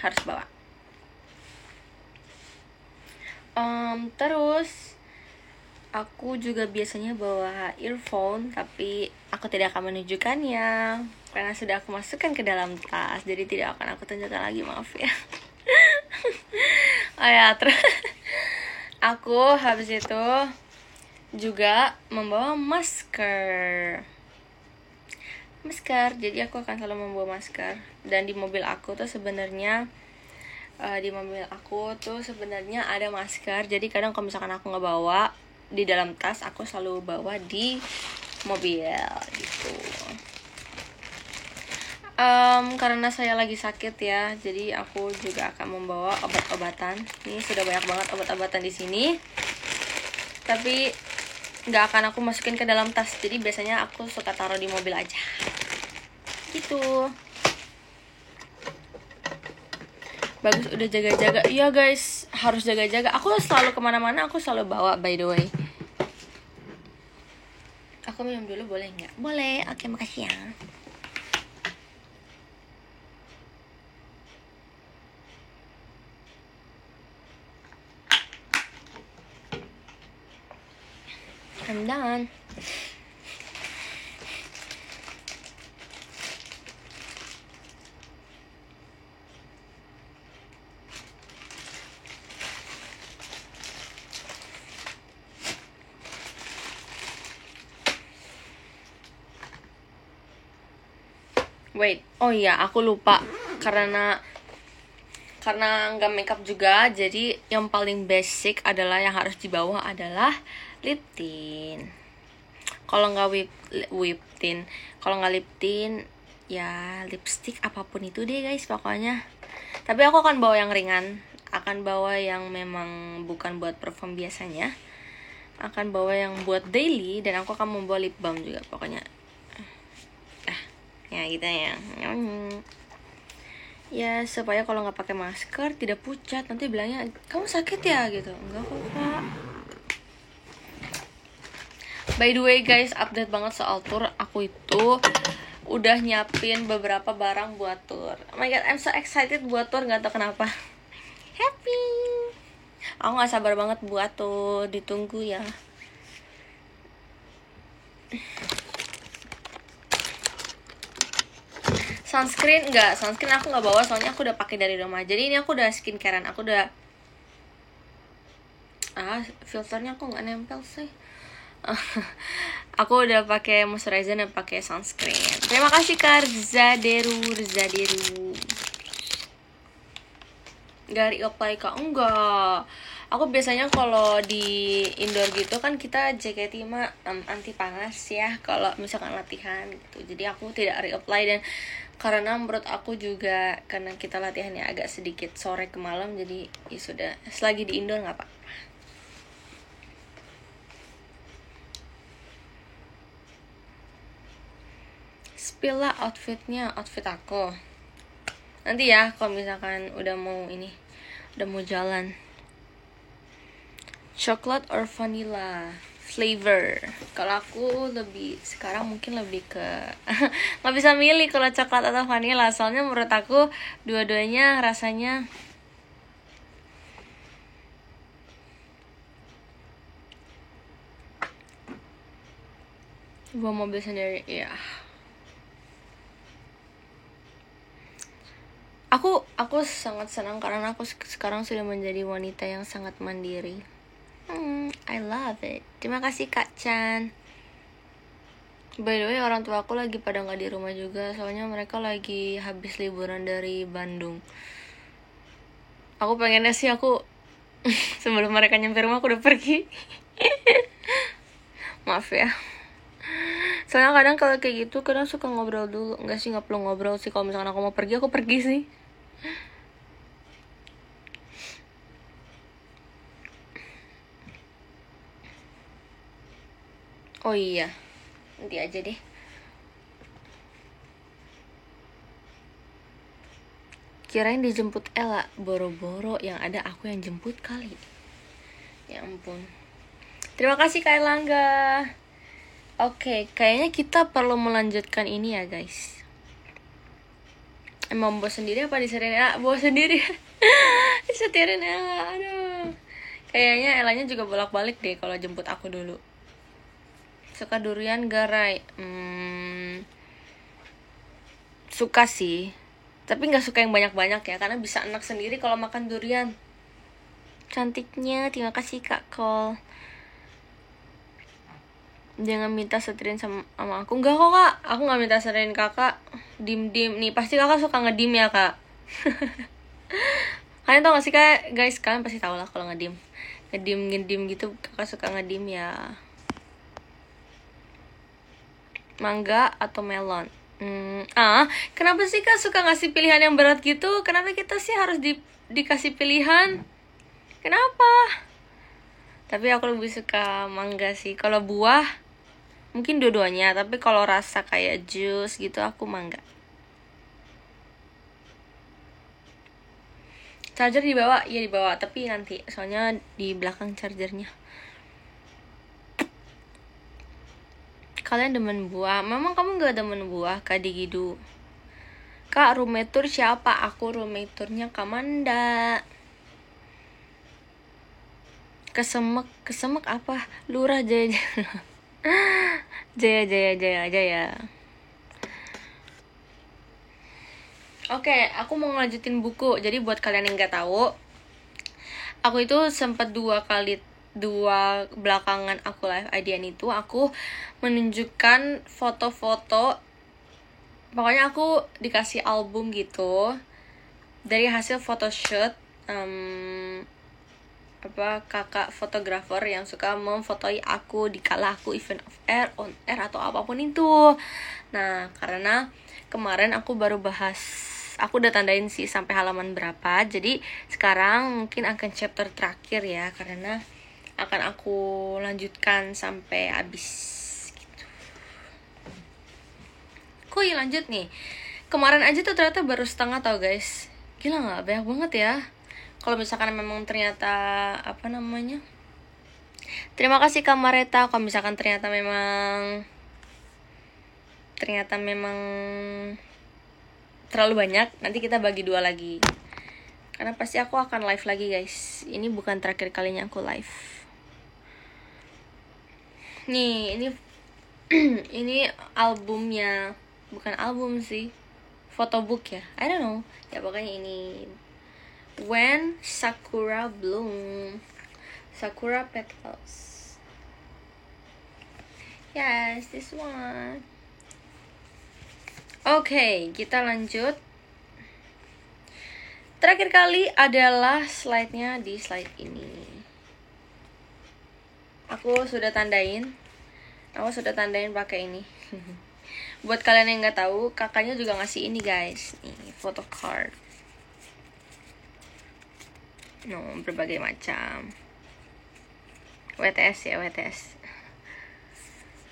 harus bawa. Terus aku juga biasanya bawa earphone, tapi aku tidak akan menunjukkannya karena sudah aku masukkan ke dalam tas, jadi tidak akan aku tunjukkan lagi, maaf ya. Oh ya, terus aku habis itu juga membawa masker. Jadi aku akan selalu membawa masker. Dan di mobil aku tuh sebenarnya ada masker. Jadi kadang kalau misalkan aku nggak bawa di dalam tas, aku selalu bawa di mobil gitu. Karena saya lagi sakit ya, jadi aku juga akan membawa obat-obatan. Ini sudah banyak banget obat-obatan di sini, tapi nggak akan aku masukin ke dalam tas. Jadi biasanya aku suka taruh di mobil aja. Gitu. Bagus udah jaga-jaga. Iya guys, harus jaga-jaga. Aku selalu kemana-mana aku selalu bawa, by the way. Aku minum dulu boleh nggak? Boleh. Oke, makasih ya. I'm done. Wait, oh iya, aku lupa karena nggak makeup juga, jadi yang paling basic adalah yang harus dibawa adalah lip tint. Kalau nggak whip tint, kalau nggak lip tint ya lipstick apapun itu deh guys pokoknya. Tapi aku akan bawa yang ringan, akan bawa yang memang bukan buat perform biasanya, akan bawa yang buat daily, dan aku akan membawa lip balm juga pokoknya. Ya gitu ya. Ya supaya kalau nggak pakai masker tidak pucat, nanti bilangnya kamu sakit ya gitu. Enggak kok kak. By the way guys, update banget soal tour. Aku itu udah nyiapin beberapa barang buat tour. Oh my god, I'm so excited buat tour, nggak tahu kenapa. Happy. Aku nggak sabar banget buat tour, ditunggu ya. Sunscreen aku nggak bawa soalnya aku udah pakai dari rumah. Jadi ini aku udah skincarean, aku udah filternya aku nggak nempel sih. Aku udah pakai moisturizer dan pakai sunscreen. Terima kasih Kak Zaderu. Gak reapply Kak? Enggak. Aku biasanya kalau di indoor gitu kan kita JKT mah anti panas ya kalau misalkan latihan gitu. Jadi aku tidak reapply, dan karena menurut aku juga karena kita latihannya agak sedikit sore ke malam, jadi ya sudah, selagi di indoor nggak apa-apa. Spill lah outfit aku nanti ya kalau misalkan udah mau jalan. Coklat or vanilla flavor. Kalau aku sekarang mungkin lebih ke nggak bisa milih kalau coklat atau vanilla, soalnya menurut aku dua-duanya rasanya bawa mobil sendiri ya. Aku sangat senang karena aku sekarang sudah menjadi wanita yang sangat mandiri. I love it. Terima kasih Kak Chan. By the way, orang tua aku lagi pada nggak di rumah juga, soalnya mereka lagi habis liburan dari Bandung. Aku pengennya sih aku sebelum mereka nyampe rumah aku udah pergi. Maaf ya. Soalnya kadang kalau kayak gitu kadang suka ngobrol dulu. Enggak sih, nggak perlu ngobrol sih. Kalau misalkan aku mau pergi, aku pergi sih. Oh iya, nanti aja deh. Kirain dijemput Ella, boro-boro yang ada aku yang jemput kali. Ya ampun. Terima kasih Kak Erlangga. Oke, kayaknya kita perlu melanjutkan ini ya guys. Emang bawa sendiri apa disetirin Ella? Bawa sendiri. Disetirin Ella, aduh. Kayaknya Ellanya juga bolak-balik deh kalau jemput aku dulu. Suka durian gak, Rai? Suka sih, tapi gak suka yang banyak-banyak ya, karena bisa enak sendiri kalau makan durian. Cantiknya, terima kasih Kak Kol. Jangan minta seterin sama aku. Enggak kok Kak, aku gak minta seterin kakak. Dim-dim, nih pasti kakak suka ngedim ya Kak. Kalian tau gak sih Kak, guys, kalian pasti tau lah kalau ngedim. Ngedim gitu, kakak suka ngedim ya. Mangga atau melon? Kenapa sih Kak suka ngasih pilihan yang berat gitu? Kenapa kita sih harus dikasih pilihan? Kenapa? Tapi aku lebih suka mangga sih. Kalau buah, mungkin dua-duanya. Tapi kalau rasa kayak jus gitu, aku mangga. Charger dibawa? Iya dibawa, tapi nanti. Soalnya di belakang chargernya. Kalian demen buah? Memang kamu gak demen buah, Kak Digidu? Kak, roommate tour siapa? Aku roommate tournya Kamanda. Kesemek apa? Lurah Jaya. Jaya. Oke, aku mau ngelanjutin buku. Jadi buat kalian yang gak tahu, aku itu sempat dua belakangan aku live IDN itu, aku menunjukkan foto-foto. Pokoknya aku dikasih album gitu dari hasil photoshoot kakak fotografer yang suka memfotoi aku di kala aku event off air, on air atau apapun itu. Nah, karena kemarin aku baru bahas, aku udah tandain sih sampai halaman berapa. Jadi sekarang mungkin akan chapter terakhir ya, karena akan aku lanjutkan sampai habis gitu. Kuy, lanjut nih. Kemarin aja tuh ternyata baru setengah tau guys. Gila gak? Banyak banget ya. Kalau misalkan memang ternyata terima kasih Kak Mareta. Kalau misalkan ternyata memang terlalu banyak, nanti kita bagi dua lagi. Karena pasti aku akan live lagi guys. Ini bukan terakhir kalinya aku live. Nih, ini ini albumnya. Bukan album sih, photobook ya, I don't know. Ya pokoknya ini When Sakura Bloom, Sakura Petals. Yes, this one. Oke, kita lanjut. Terakhir kali adalah slide-nya di slide ini. Aku sudah tandain pakai ini. Buat kalian yang nggak tahu, kakaknya juga ngasih ini guys, nih photo card. Berbagai macam. WTS ya, WTS.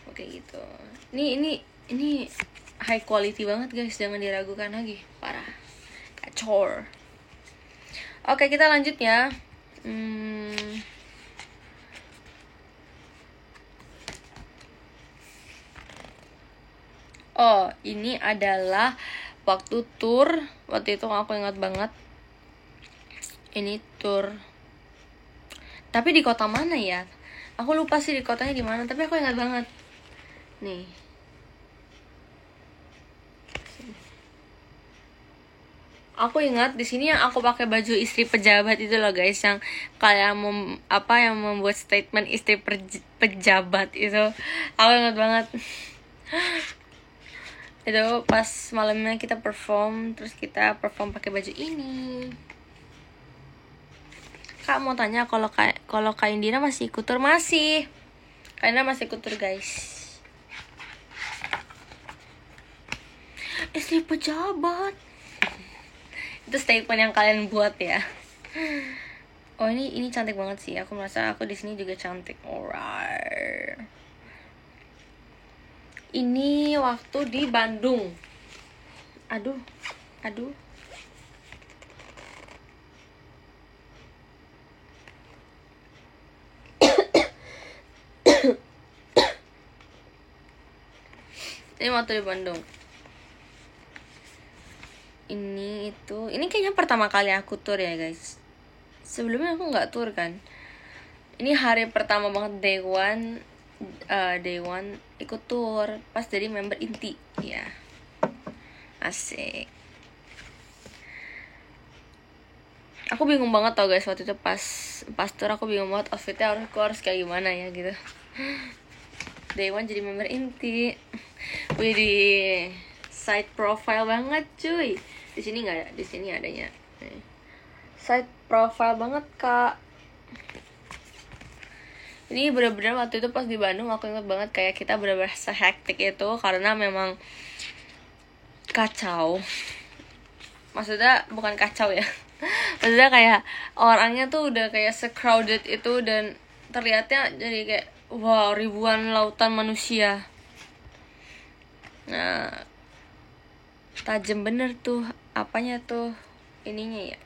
Oke gitu. Ini high quality banget guys, jangan diragukan lagi, parah. Kacor. Oke, kita lanjut ya. Oh, ini adalah waktu tour. Waktu itu aku ingat banget. Ini tour. Tapi di kota mana ya? Aku lupa sih di kotanya di mana, tapi aku ingat banget. Nih. Aku ingat di sini yang aku pakai baju istri pejabat itu loh guys, yang kayak yang membuat statement istri pejabat itu. Aku ingat banget. Itu pas malamnya kita perform, terus kita perform pakai baju ini. Kak mau tanya kalau Kak Indira masih ikut tour? Masih. Kak Indira masih ikut tour guys. Istri pejabat. Itu statement yang kalian buat ya. Oh ini cantik banget sih. Aku merasa aku di sini juga cantik. Alright. Ini waktu di Bandung. Aduh. Ini waktu di Bandung. Ini kayaknya pertama kali aku tour ya guys. Sebelumnya aku nggak tour kan. Ini hari pertama banget day one ikut tour pas jadi member inti ya. Asik. Aku bingung banget tau guys waktu itu pas tour, aku bingung banget outfitnya harus kayak gimana ya gitu. Day one jadi member inti. Wih, di side profile banget cuy. Di sini nggak ada, di sini adanya. Nih. Side profile banget kak. Ini bener-bener waktu itu pas di Bandung aku inget banget kayak kita bener-bener sehektik itu karena memang kacau. Maksudnya bukan kacau ya. Maksudnya kayak orangnya tuh udah kayak se-crowded itu dan terlihatnya jadi kayak wow, ribuan lautan manusia. Nah, tajam bener tuh apanya tuh ininya ya.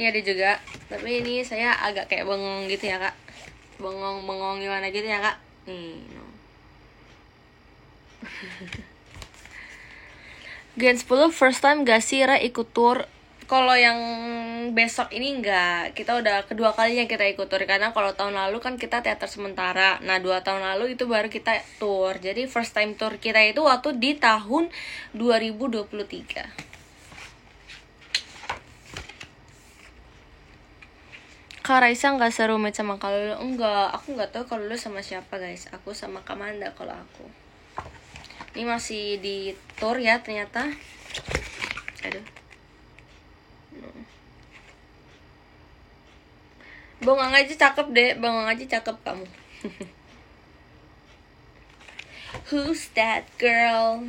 Ini ada juga, tapi ini saya agak kayak bengong gitu ya kak. Bengong gimana gitu ya kak. Nih no. Gen 10 first time gak sih Ra ikut tour? Kalau yang besok ini enggak, kita udah kedua kalinya kita ikut tour. Karena kalau tahun lalu kan kita teater sementara. Nah 2 tahun lalu itu baru kita tour. Jadi first time tour kita itu waktu di tahun 2023. Kak Raisa gak serumit sama Kak Lulu? Enggak, aku gak tahu Kak Lulu sama siapa guys. Aku sama Kak Manda kalau aku. Ini masih di tour ya ternyata. Aduh. Bengong aja cakep deh, bengong aja cakep kamu. Who's that girl?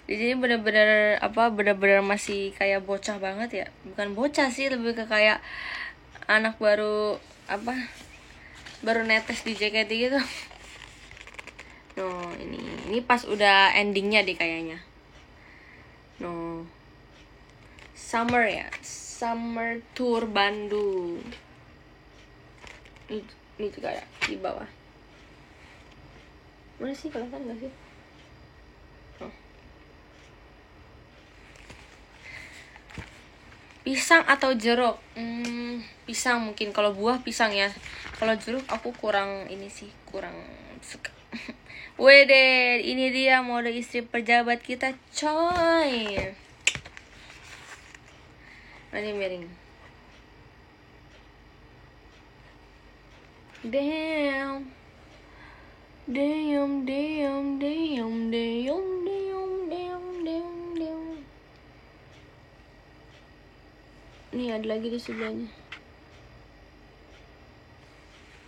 Di sini bener-bener masih kayak bocah banget ya. Bukan bocah sih, lebih ke kayak anak baru baru netes di JKT gitu. No, ini pas udah endingnya deh kayaknya. No. Summer ya, Summer Tour Bandung. Ini juga ada di bawah. Mana sih, kelihatan nggak sih? Oh. Pisang atau jeruk? Pisang mungkin. Kalau buah pisang ya. Kalau jeruk aku kurang suka. Wede, ini dia mode istri pejabat kita, coy. Ini miring. Damn. Nih ada lagi di sebelahnya.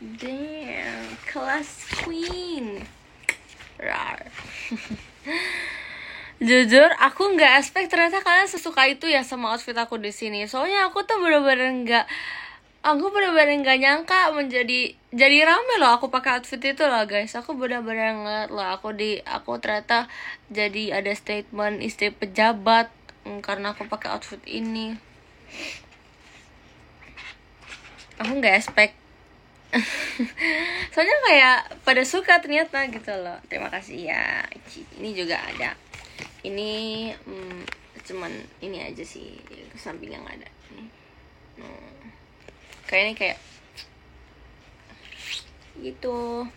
Damn, kelas queen. Rar. Jujur, aku nggak expect ternyata kalian sesuka itu ya sama outfit aku di sini. Soalnya aku tuh bener-bener nggak nyangka jadi rame loh aku pakai outfit itu loh guys. Aku bener-bener ngeliat loh aku ternyata jadi ada statement istri pejabat karena aku pakai outfit ini. Aku nggak expect. Soalnya kayak pada suka ternyata gitu loh. Terima kasih ya. Ini juga ada. Ini cuman ini aja sih ke samping yang ada. Kayaknya kayak gitu.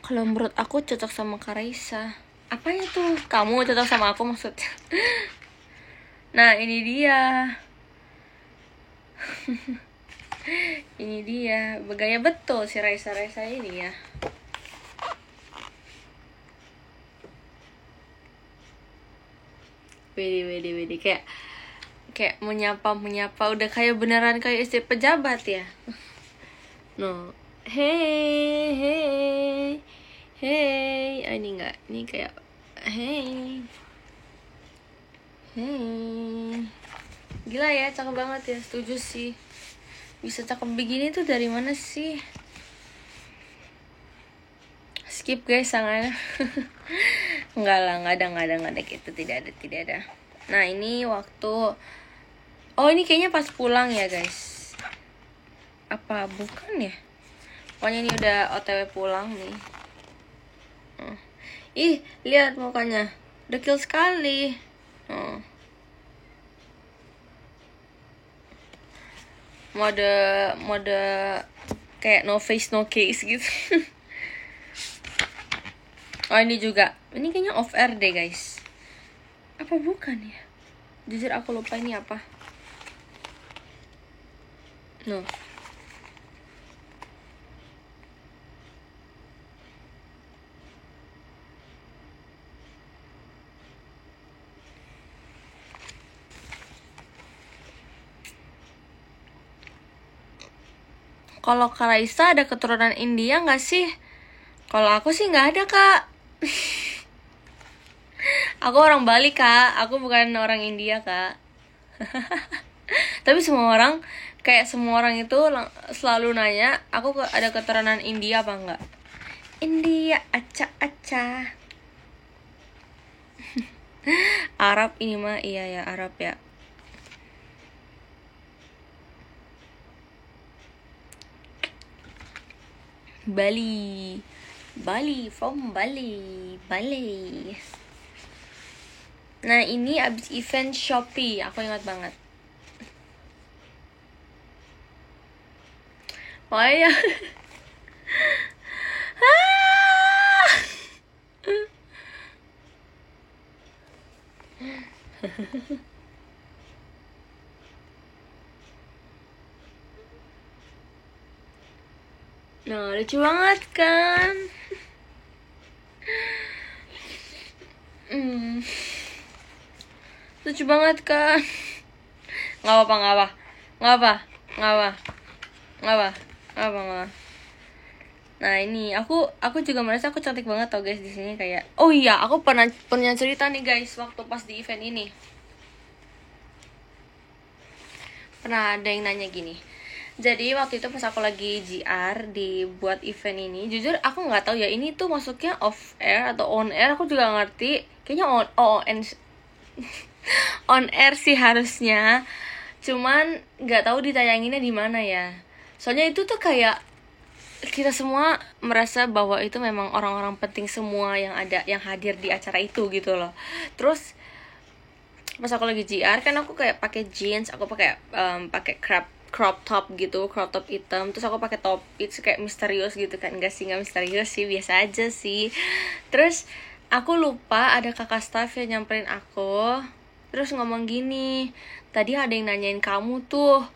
Kalau menurut aku cocok sama Kak Raisa. Apanya tuh? Kamu cocok sama aku maksudnya? Nah ini dia. Ini dia, bergaya betul si Raisa ini ya. Wede kayak menyapa udah kayak beneran kayak istri pejabat ya. No, hey, ini enggak, ini kayak hey, gila ya, cakep banget ya, setuju sih. Bisa cakep begini tuh dari mana sih? Skip guys, sangat. Enggak lah, nggak ada gitu, tidak ada. Nah ini waktu, oh ini kayaknya pas pulang ya guys, apa bukan ya? Pokoknya ini udah OTW pulang nih. Ih, lihat mukanya, dekil sekali. Mode kayak no face no case gitu. Oh ini juga, ini kayaknya off air deh guys. Apa bukan ya? Jujur aku lupa ini apa. No. Kalau Kak Raisa ada keturunan India nggak sih? Kalau aku sih nggak ada kak. Aku orang Bali kak, aku bukan orang India kak. Tapi semua orang, kayak semua orang itu selalu nanya, aku ada keturunan India apa enggak? India, acak. Arab ini mah, iya ya Arab ya. Bali, from Bali. Nah ini abis event Shopee, aku ingat banget. Pokoknya nah lucu banget kan. Lucu banget kan. Nggak apa. Nah ini aku juga merasa aku cantik banget tau guys di sini kayak. Oh iya, aku pernah cerita nih guys waktu pas di event ini. Pernah ada yang nanya gini. Jadi waktu itu pas aku lagi GR dibuat event ini, jujur aku nggak tahu ya ini tuh masuknya off air atau on air, aku juga nggak ngerti. Kayaknya on air sih harusnya. Cuman nggak tahu ditayanginnya di mana ya. Soalnya itu tuh kayak kita semua merasa bahwa itu memang orang-orang penting semua yang hadir di acara itu gitu loh. Terus pas aku lagi GR kan aku kayak pakai jeans, aku pakai crop top hitam, terus aku pakai top itu kayak misterius gitu kan. Enggak misterius sih, biasa aja sih. Terus aku lupa ada kakak staff yang nyamperin aku, terus ngomong gini, tadi ada yang nanyain kamu tuh.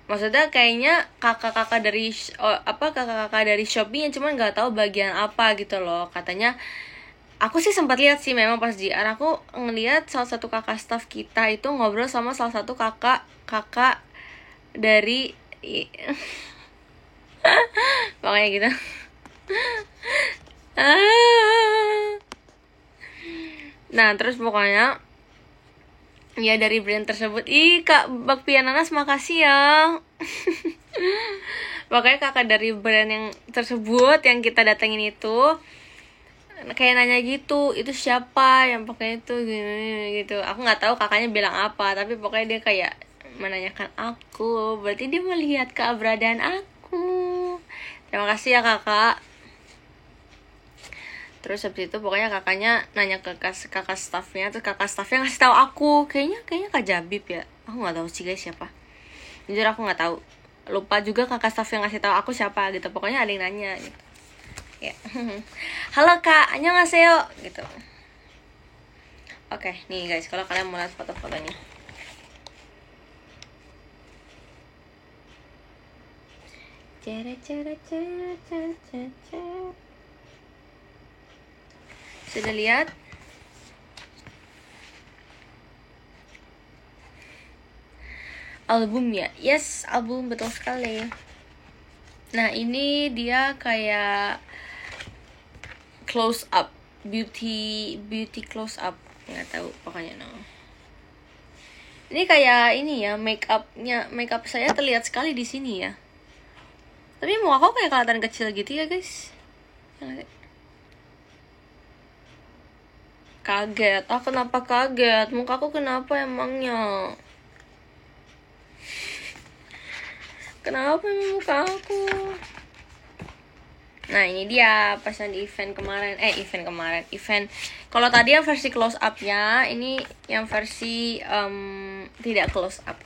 Maksudnya kayaknya kakak-kakak dari Shopee yang cuman nggak tahu bagian apa gitu loh. Katanya aku sih sempat lihat sih memang pas JR, aku ngelihat salah satu kakak staff kita itu ngobrol sama salah satu kakak dari pokoknya gitu. Nah terus pokoknya ya dari brand tersebut, Kak Bakpia Nanas makasih ya. Pokoknya kakak dari brand yang tersebut yang kita datengin itu kayak nanya gitu, itu siapa yang pakai itu gini gitu. Aku nggak tahu kakaknya bilang apa, tapi pokoknya dia kayak menanyakan aku, berarti dia melihat keberadaan aku. Terima kasih ya kakak. Terus habis itu pokoknya kakaknya nanya ke kakak staffnya, terus kakak staffnya ngasih tahu aku, kayaknya Kak Jabib ya, aku nggak tahu sih guys siapa, jujur aku nggak tahu, lupa juga kakak staff yang ngasih tahu aku siapa gitu. Pokoknya ada yang nanya gitu ya. Halo kak, annyeonghaseyo gitu. Oke, nih guys, kalau kalian mau lihat foto-fotonya, sudah lihat? Album ya? Yes, album, betul sekali. Nah ini dia kayak close up, beauty close up, nggak tahu pokoknya no. Ini kayak ini ya, make up saya terlihat sekali di sini ya. Tapi muka aku kayak kelihatan kecil gitu ya guys. Kaget. Kenapa kaget? Muka aku kenapa emangnya? Kenapa emang muka aku? Nah ini dia pasan di event kemarin. Event kalau tadi yang versi close up ya, ini yang versi tidak close up.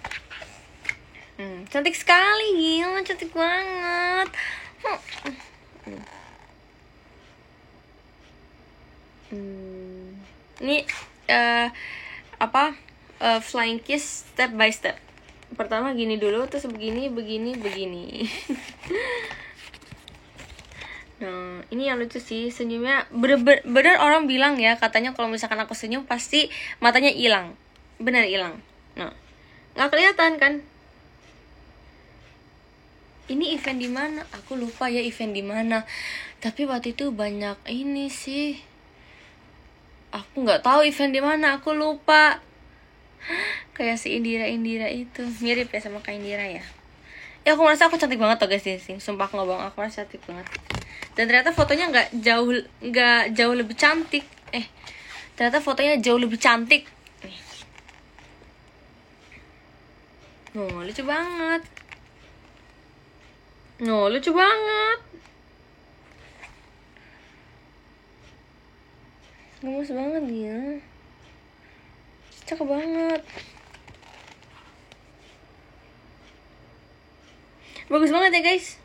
Cantik sekali, gila, cantik banget. Ini flying kiss step by step. Pertama gini dulu, terus begini. Nah, ini yang lucu sih, senyumnya bener orang bilang ya, katanya kalau misalkan aku senyum pasti matanya hilang. Bener hilang. Nah, nggak kelihatan kan? Ini event di mana? Aku lupa ya event di mana. Tapi waktu itu banyak ini sih. Aku nggak tahu event di mana, aku lupa. Kayak si Indira itu, mirip ya sama Kak Indira ya. Ya aku merasa aku cantik banget tuh guys di sini. Sumpah nggak bohong, aku merasa cantik banget. Dan ternyata fotonya nggak jauh lebih cantik. Ternyata fotonya jauh lebih cantik. Lucu banget. Lucu banget. Gemes banget dia. Cakep banget. Bagus banget ya guys.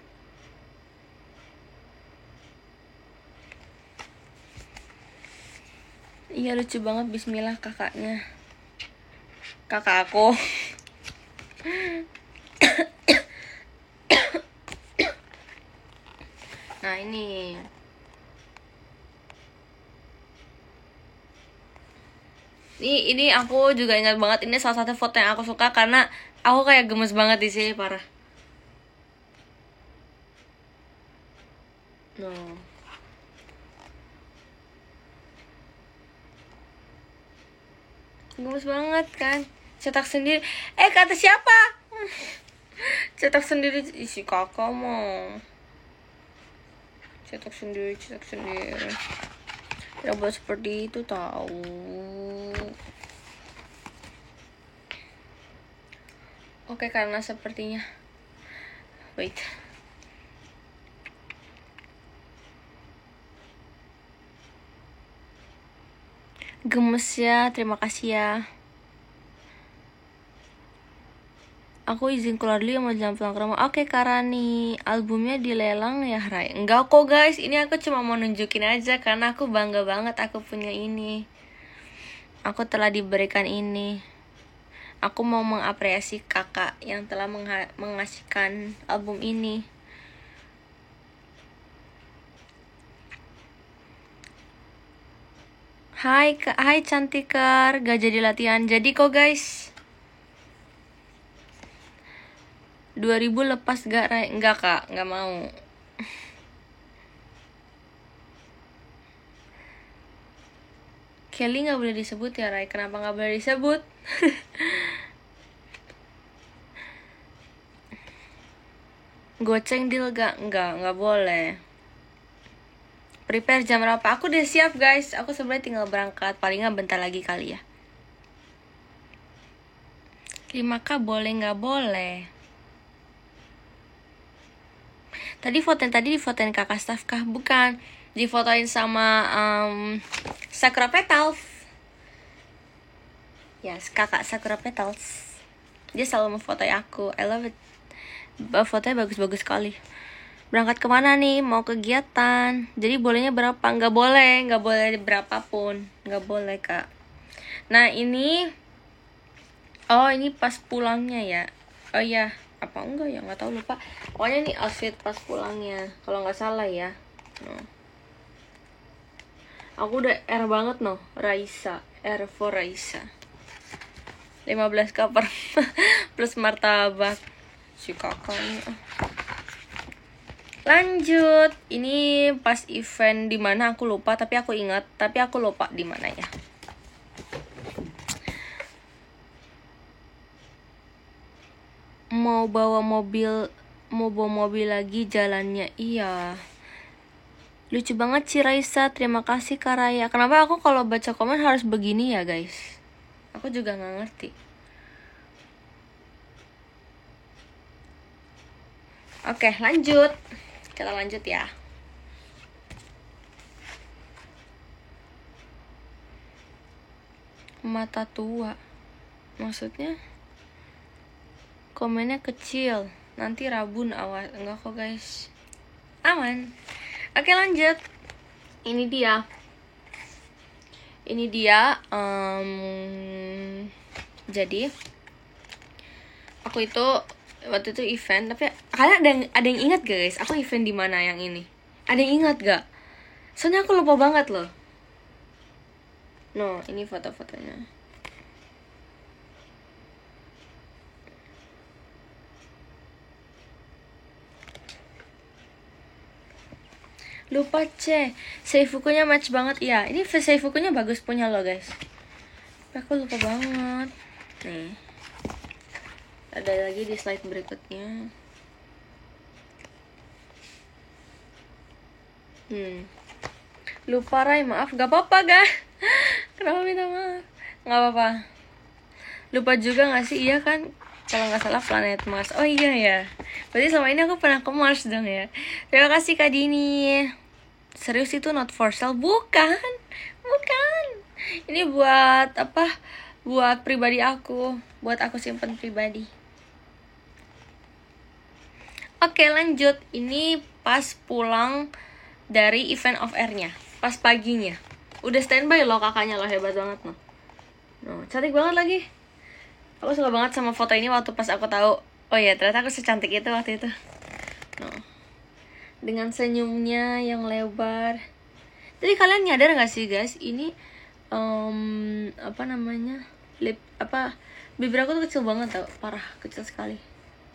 Iya lucu banget, bismillah kakaknya. Kakak aku. Nah ini aku juga ingat banget, ini salah satu foto yang aku suka karena aku kayak gemes banget di sini, parah. Gemes banget kan, cetak sendiri. Kata siapa? Cetak sendiri, isi kakak mau cetak sendiri. Tidak boleh seperti itu tahu. Oke, karena sepertinya wait. Gemes ya, terima kasih ya. Aku izin keluar dulu ya, mau jalan pulang ke rumah. Oke Karani, albumnya dilelang ya Rai? Enggak kok guys, ini aku cuma mau nunjukin aja karena aku bangga banget aku punya ini. Aku telah diberikan ini. Aku mau mengapresiasi kakak yang telah mengasihkan album ini. Hai cantiker, gak jadi latihan. Jadi kok guys. 2000 lepas gak Rai? Enggak kak, gak mau. Kelly gak boleh disebut ya Rai? Kenapa gak boleh disebut? Goceng deal gak? Enggak boleh. Prepare jam berapa? Aku udah siap guys. Aku sebenarnya tinggal berangkat, paling gak bentar lagi kali ya. 5K boleh gak boleh? Tadi difotoin kakak staff kah? Bukan, difotoin sama Sakura Petals. Yes, kakak Sakura Petals. Dia selalu memfotoin aku. I love it. Fotonya bagus-bagus sekali. Berangkat kemana nih? Mau kegiatan. Jadi bolehnya berapa? Nggak boleh berapapun. Nggak boleh kak. Nah ini ini pas pulangnya ya. Oh iya, apa enggak ya, nggak tahu, lupa. Pokoknya nih outfit pas pulangnya kalau nggak salah ya. Aku udah R banget Raisa, R for Raisa. 15 cover plus martabak si kakak nih. Lanjut, ini pas event di mana aku lupa, tapi aku ingat, tapi aku lupa di mana ya. Mau bawa mobil lagi jalannya. Iya. Lucu banget sih Raisa, terima kasih Kak Raya. Kenapa aku kalau baca komen harus begini ya guys? Aku juga gak ngerti. Oke, lanjut. Kita lanjut ya. Mata tua. Maksudnya? Komennya kecil. Nanti rabun, awas. Enggak kok guys. Aman. Oke, lanjut. Ini dia. Jadi aku itu waktu itu event, tapi kalian ada yang ingat gak guys? Aku event di mana yang ini? Ada yang ingat gak? Soalnya aku lupa banget loh. No, ini foto-fotonya. Lupa Seifukunya match banget. Iya, ini Seifukunya bagus punya lo guys. Tapi aku lupa banget. Nih, ada lagi di slide berikutnya. Lupa Rai, maaf. Gak apa-apa guys. Kenapa minta maaf? Gak apa-apa. Lupa juga gak sih? Iya kan, kalau gak salah planet Mars. Oh iya ya, berarti selama ini aku pernah ke Mars dong ya. Terima kasih Kak Dini. Serius itu not for sale? Bukan. Ini buat apa? Buat pribadi aku. Buat aku simpen pribadi. Oke, lanjut. Ini pas pulang dari event off air-nya, pas paginya. Udah standby loh kakaknya loh, hebat banget loh. Cantik banget lagi. Aku suka banget sama foto ini waktu pas aku tahu. Oh ya, ternyata aku secantik itu waktu itu. Dengan senyumnya yang lebar. Jadi kalian nyadar gak sih guys, ini bibir aku tuh kecil banget tau, parah, kecil sekali.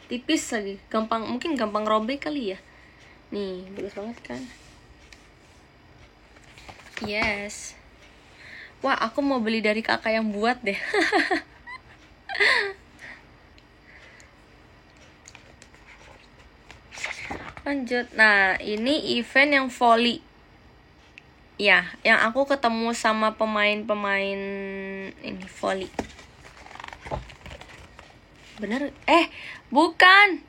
Tipis lagi, mungkin gampang robek kali ya. Nih, bagus banget kan? Yes. Wah, aku mau beli dari kakak yang buat deh. Lanjut. Nah, ini event yang volley. Ya, yang aku ketemu sama pemain-pemain ini volley. Bener? Bukan.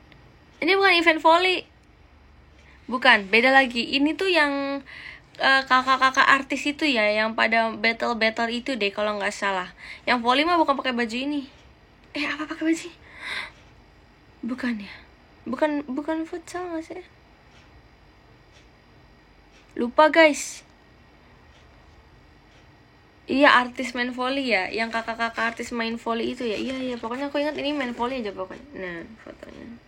Ini bukan event volley. Bukan, beda lagi. Ini tuh yang kakak-kakak artis itu ya, yang pada battle itu deh kalau nggak salah. Yang volley mah bukan pakai baju ini. Apa pakai baju? Bukan ya? Bukan futsal nggak sih? Lupa guys. Iya, artis main volley ya, yang kakak-kakak artis main volley itu ya. Iya, pokoknya aku ingat ini main volley aja pokoknya. Nah, fotonya.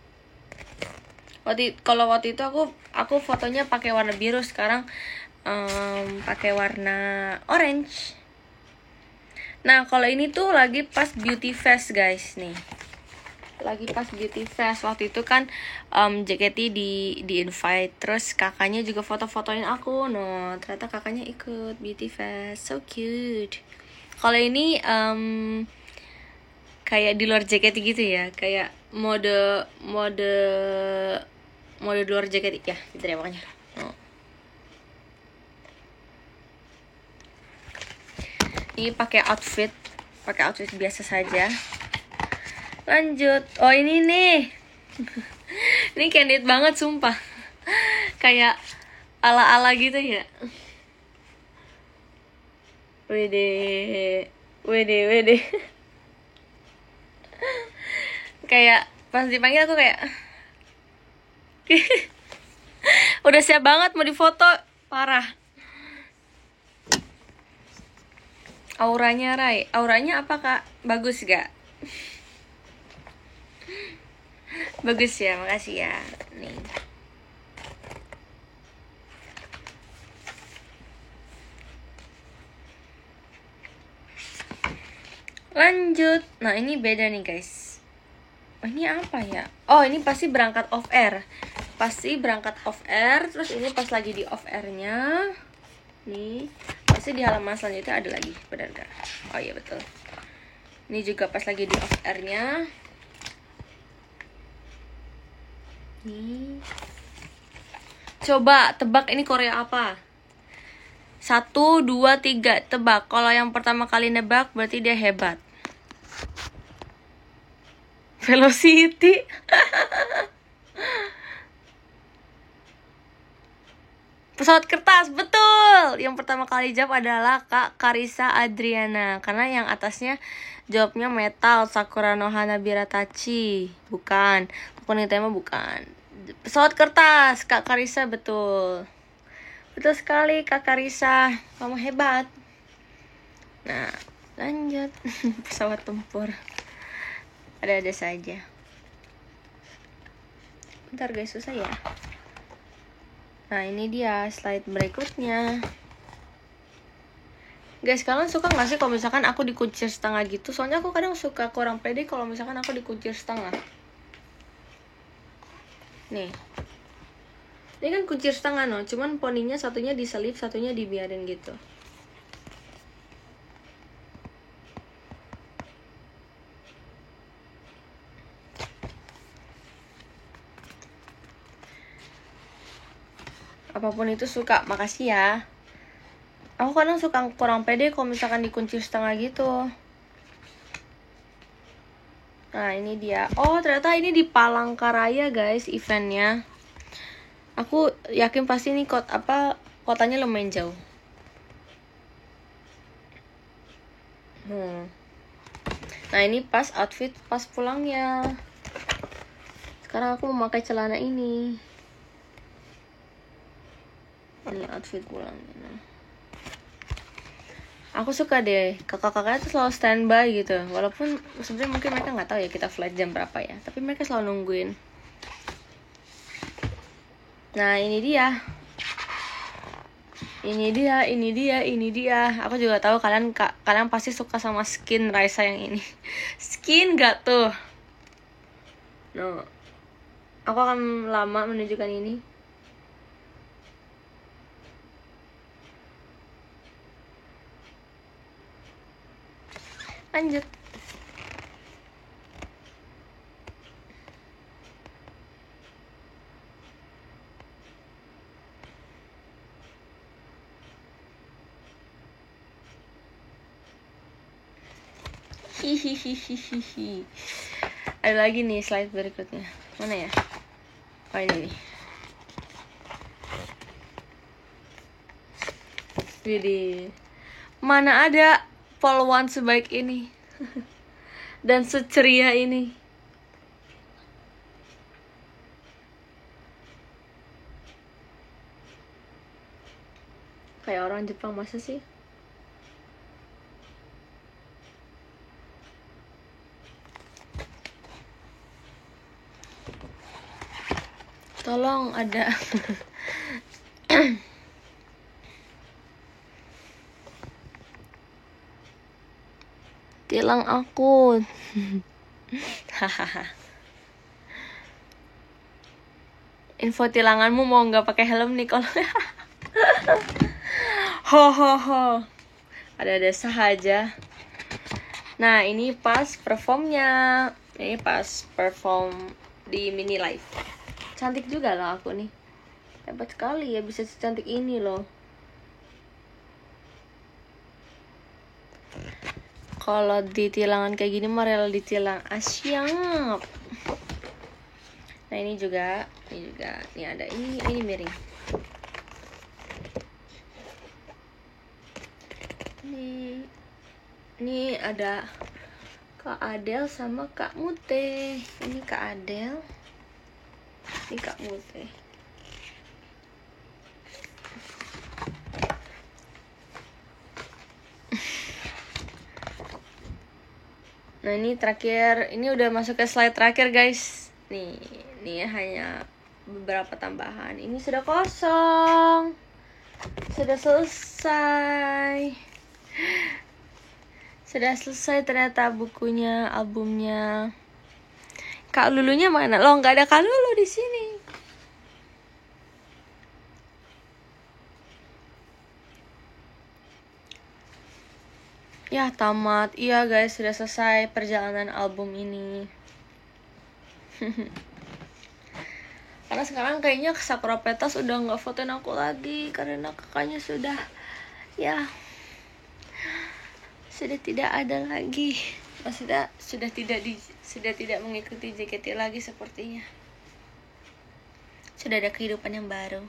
Waktu itu aku fotonya pakai warna biru, sekarang pakai warna orange. Nah, kalau ini tuh lagi pas beauty fest guys nih. Lagi pas beauty fest waktu itu kan JKT di invite, terus kakaknya juga foto-fotoin aku. No, ternyata kakaknya ikut beauty fest, so cute. Kalau ini kayak di luar JKT gitu ya, kayak mode di luar JKT ya, gitu ya pokoknya. Ini pakai outfit biasa saja. Lanjut. Oh, ini nih. Ini candid banget sumpah. Kayak ala-ala gitu ya. Wede. Kayak pas dipanggil aku kayak udah siap banget mau difoto, parah. Auranya Rai, auranya apa Kak? Bagus gak? Bagus ya, makasih ya. Nih. Lanjut. Nah, ini beda nih guys. Ini apa ya? Oh, ini pasti berangkat off air. Terus ini pas lagi di off airnya. Nih, pasti di halaman selanjutnya ada lagi, benar gak? Oh iya betul. Ini juga pas lagi di off airnya. Nih, Coba tebak ini Korea apa? 1, 2, 3, tebak. Kalau yang pertama kali nebak berarti dia hebat. Velocity. Pesawat kertas, betul. Yang pertama kali jawab adalah Kak Karisa Adriana. Karena yang atasnya jawabnya metal, Sakura no Hanabira Tachi. Bukan. Pokoknya tema bukan. Pesawat kertas, Kak Karisa, betul. Betul sekali Kak Karisa, kamu hebat. Nah, lanjut. Pesawat tempur. Ada-ada saja. Bentar guys, susah ya. Nah, ini dia slide berikutnya. Guys, kalian suka gak sih kalau misalkan aku dikuncir setengah gitu? Soalnya aku kadang suka kurang pede kalau misalkan aku dikuncir setengah. Nih. Ini kan kuncir setengah no, cuman poninya satunya diselip, satunya dibiarin gitu. Apapun itu suka, makasih ya. Aku kadang suka kurang pede kalau misalkan dikuncir setengah gitu. Nah, ini dia. Oh, ternyata ini di Palangkaraya guys eventnya. Aku yakin pasti ini kotanya lumayan jauh. Nah, ini pas outfit pas pulangnya. Sekarang aku mau pakai celana ini. Ini outfit pulangnya. Nah. Aku suka deh, kakak-kakaknya tuh selalu standby gitu. Walaupun sebenarnya mungkin mereka nggak tahu ya kita flight jam berapa ya. Tapi mereka selalu nungguin. Nah, ini dia. Ini dia. Aku juga tahu kalian pasti suka sama skin Raisa yang ini. Skin gak tuh? No. Aku akan lama menunjukkan ini. Lanjut. Hihihihihi. Ada lagi nih slide berikutnya. Mana ya? Oh, ini nih. Widih. Mana ada polwan sebaik ini dan seceria ini. Kayak orang Jepang, masa sih? Tolong ada tilang aku. Info tilanganmu mau nggak pakai helm nih kalau ho. Ada saja. Nah, ini pas performnya. Ini pas perform di mini live. Cantik juga lah aku nih. Hebat sekali ya bisa secantik ini loh. Kalau di tilangan kayak gini mah rela ditilang asyap. Nah, ini juga. Ini ada ini miring. Ini ada Kak Adel sama Kak Mute. Ini Kak Adel. Ini Kak Mute. Nah, ini terakhir. Ini udah masuk ke slide terakhir guys. Nih hanya beberapa tambahan. Ini sudah kosong. Sudah selesai. Sudah selesai ternyata bukunya, albumnya. Kak Lulunya mana? Loh, nggak ada Kak Lulu di sini. Ya, tamat. Iya guys, sudah selesai perjalanan album ini. Karena sekarang kayaknya Sakura Petals udah nggak fotoin aku lagi karena kakaknya sudah tidak ada lagi. Maksudnya sudah tidak mengikuti JKT lagi sepertinya. Sudah ada kehidupan yang baru.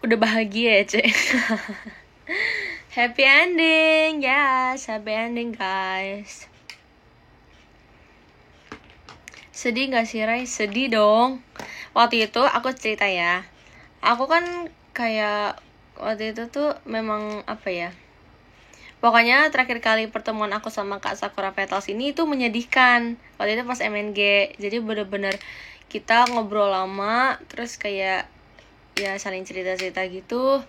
Udah bahagia ya, Cek. Happy ending, yes, happy ending guys. Sedih gak sih, Ray? Sedih dong. Waktu itu aku cerita ya, aku kan kayak waktu itu tuh memang apa ya, pokoknya terakhir kali pertemuan aku sama Kak Sakura Petals ini itu menyedihkan. Waktu itu pas MNG, jadi bener-bener kita ngobrol lama, terus kayak ya saling cerita-cerita gitu.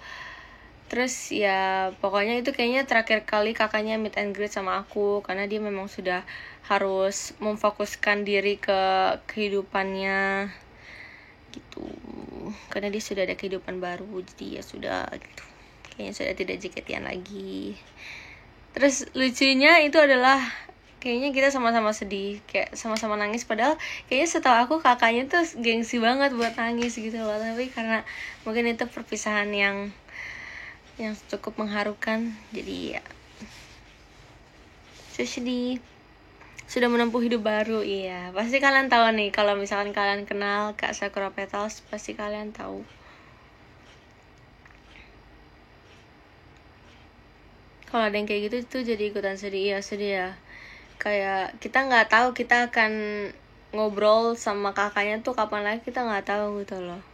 Terus ya pokoknya itu kayaknya terakhir kali kakaknya meet and greet sama aku, karena dia memang sudah harus memfokuskan diri ke kehidupannya gitu, karena dia sudah ada kehidupan baru, jadi ya sudah gitu, kayaknya sudah tidak JKT-an lagi. Terus lucunya itu adalah kayaknya kita sama-sama sedih, kayak sama-sama nangis, padahal kayaknya setahu aku kakaknya tuh gengsi banget buat nangis gitu loh, tapi karena mungkin itu perpisahan yang cukup mengharukan, jadi ya sedih. Sudah menempuh hidup baru. Iya, pasti kalian tahu nih, kalau misalkan kalian kenal Kak Sakura Petals, pasti kalian tahu. Kalau ada yang kayak gitu tuh jadi ikutan sedih. Ya sedih ya, kayak kita nggak tahu kita akan ngobrol sama kakaknya tuh kapan lagi, kita nggak tahu gitu loh.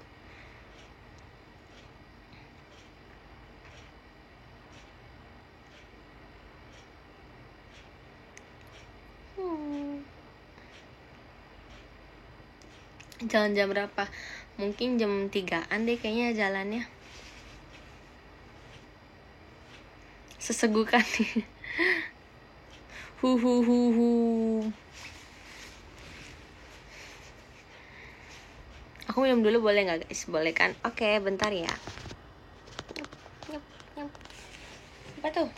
Jalan jam berapa? Mungkin jam 3-an deh kayaknya jalannya. Sesegukan nih. Hu. Aku minum dulu boleh nggak guys? Boleh kan? Oke, bentar ya. Nyep. Apa tuh?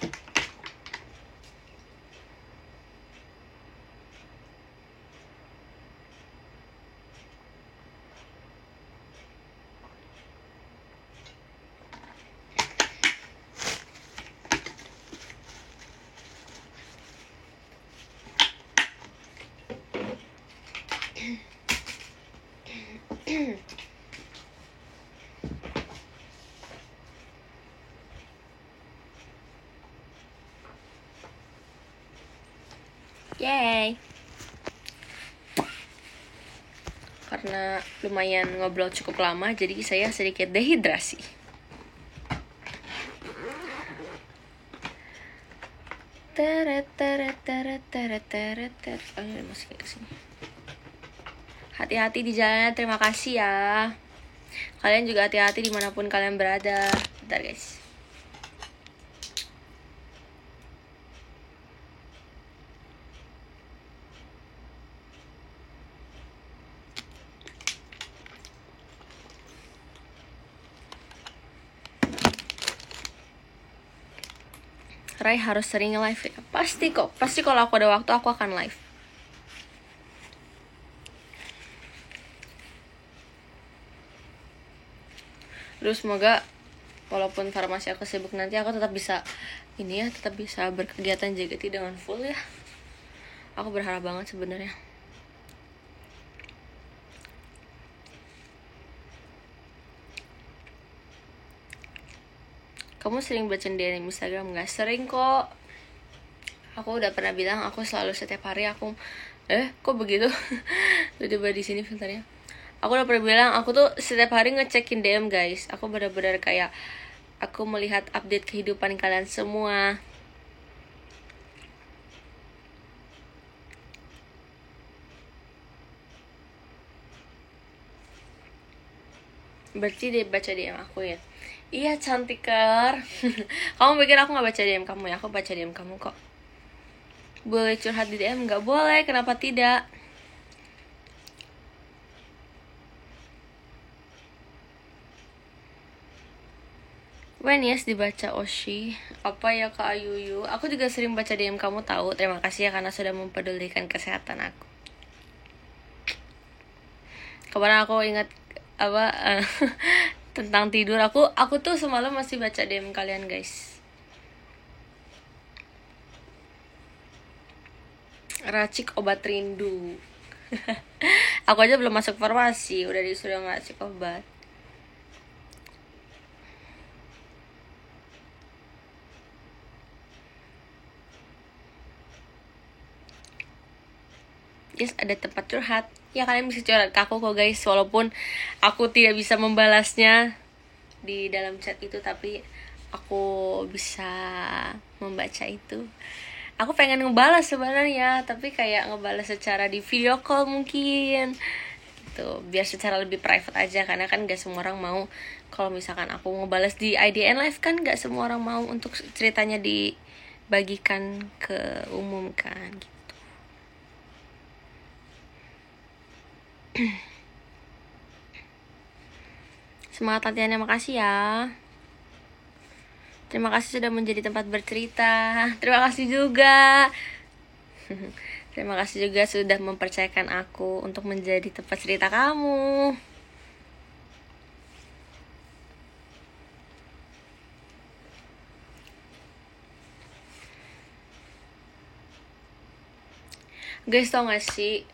Yay. Karena lumayan ngobrol cukup lama, jadi saya sedikit dehidrasi. Masih kayak sini. Hati-hati di jalan, terima kasih ya. Kalian juga hati-hati dimanapun kalian berada. Bentar guys. Rai harus sering live ya. Pasti kok, pasti kalau aku ada waktu aku akan live. Terus semoga walaupun farmasi aku sibuk, nanti aku tetap bisa tetap bisa berkegiatan JKT dengan full ya. Aku berharap banget sebenarnya. Kamu sering baca DM Instagram nggak? Sering kok. Aku udah pernah bilang aku selalu setiap hari aku kok begitu? Udah di sini filternya. Aku udah pernah bilang aku tuh setiap hari ngecekin DM guys. Aku benar-benar kayak aku melihat update kehidupan kalian semua. Berarti dia baca DM aku ya. Iya cantiker. Kamu pikir aku gak baca DM kamu ya? Aku baca DM kamu kok. Boleh curhat di DM? Gak boleh, kenapa tidak? When yes dibaca Oshi. Apa ya Kak Ayuyu? Aku juga sering baca DM kamu tahu. Terima kasih ya karena sudah mempedulikan kesehatan aku. Kemarin aku ingat apa tentang tidur. Aku tuh semalam masih baca DM kalian, guys. Racik obat rindu. Aku aja belum masuk farmasi, udah disuruh ngeracik obat. Yes, ada tempat curhat. Ya kalian bisa curhat ke aku kok guys, walaupun aku tidak bisa membalasnya di dalam chat itu, tapi aku bisa membaca itu. Aku pengen ngebalas sebenarnya, tapi kayak ngebalas secara di video call mungkin gitu, biar secara lebih private aja, karena kan gak semua orang mau kalau misalkan aku ngebalas di IDN live, kan gak semua orang mau untuk ceritanya dibagikan ke umum kan gitu. Semangat latihannya, makasih ya. Terima kasih sudah menjadi tempat bercerita. Terima kasih juga. Terima kasih juga sudah mempercayakan aku untuk menjadi tempat cerita kamu. Guys, tau gak sih,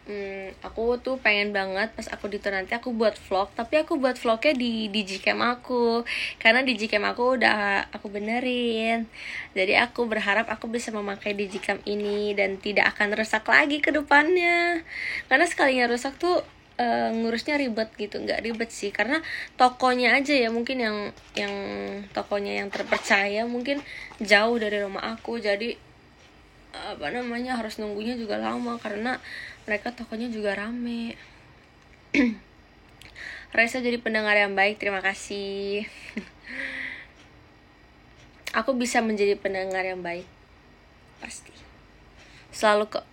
aku tuh pengen banget pas aku di tour nanti aku buat vlog, tapi aku buat vlognya di Digicam aku, karena Digicam aku udah aku benerin. Jadi aku berharap aku bisa memakai Digicam ini dan tidak akan rusak lagi ke depannya. Karena sekalinya rusak tuh ngurusnya ribet gitu. Nggak ribet sih, karena tokonya aja ya mungkin yang tokonya yang terpercaya mungkin jauh dari rumah aku, jadi harus nunggunya juga lama karena mereka tokonya juga rame. Raisa jadi pendengar yang baik, terima kasih. Aku bisa menjadi pendengar yang baik, pasti selalu kok.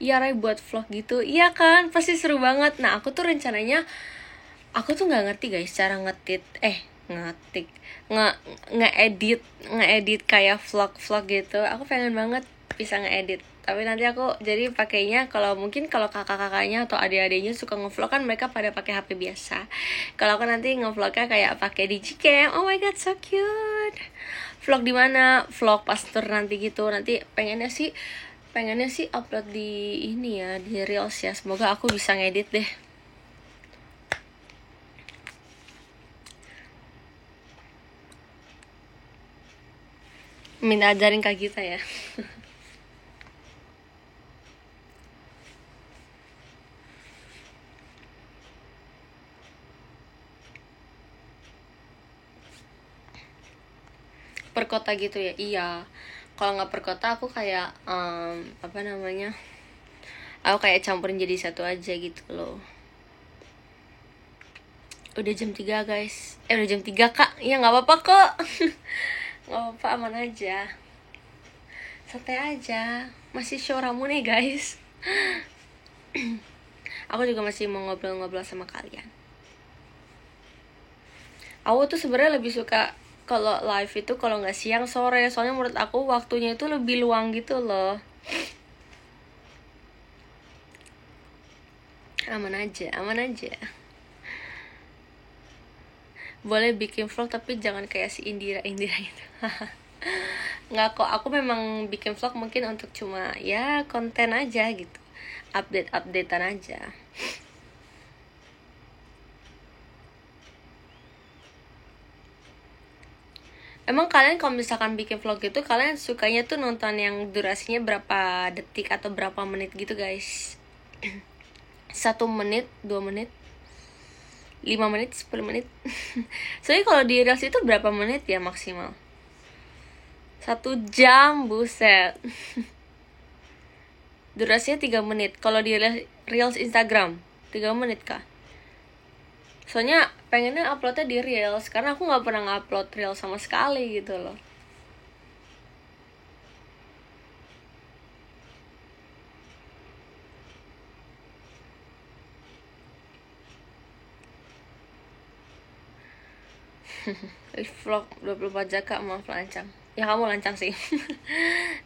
Iya Ray, buat vlog gitu, iya kan, pasti seru banget. Nah aku tuh rencananya, aku tuh nggak ngerti guys cara ngeedit kayak vlog gitu. Aku pengen banget bisa ngedit, tapi nanti aku jadi pakainya kalau kakak-kakaknya atau adik-adiknya suka ngevlog kan mereka pada pakai HP biasa. Kalau aku nanti ngevlognya kayak pakai Digicam. Oh my god, so cute. Vlog di mana? Vlog pas tour nanti gitu. Nanti pengennya sih upload di ini ya, di Reels ya. Semoga aku bisa ngedit deh. Minta ajarin Kak Gita ya. Per kota gitu ya? Iya. Kalau nggak per kota aku kayak aku kayak campurin jadi satu aja gitu loh. Udah jam 3 guys. Udah jam 3 Kak. Ya nggak apa-apa kok. Nggak apa-apa, aman aja. Santai aja. Masih show Ramu nih guys. Aku juga masih mau ngobrol-ngobrol sama kalian. Aku tuh sebenarnya lebih suka kalau live itu kalau nggak siang sore, soalnya menurut aku waktunya itu lebih luang gitu loh. Aman aja. Boleh bikin vlog tapi jangan kayak si Indira itu. Nggak kok, aku memang bikin vlog mungkin untuk cuma ya konten aja gitu, updatean aja. Emang kalian kalau misalkan bikin vlog gitu, kalian sukanya tuh nonton yang durasinya berapa detik atau berapa menit gitu guys? 1 menit, 2 menit, 5 menit, 10 menit. Soalnya kalau di Reels itu berapa menit ya maksimal? 1 jam, buset. Durasinya 3 menit. Kalau di Reels Instagram 3 menit kah? Soalnya pengennya uploadnya di Reels, karena aku gak pernah ngupload Reels sama sekali gitu loh. Vlog 24 jam Kak, maaf lancang. Ya kamu lancang sih.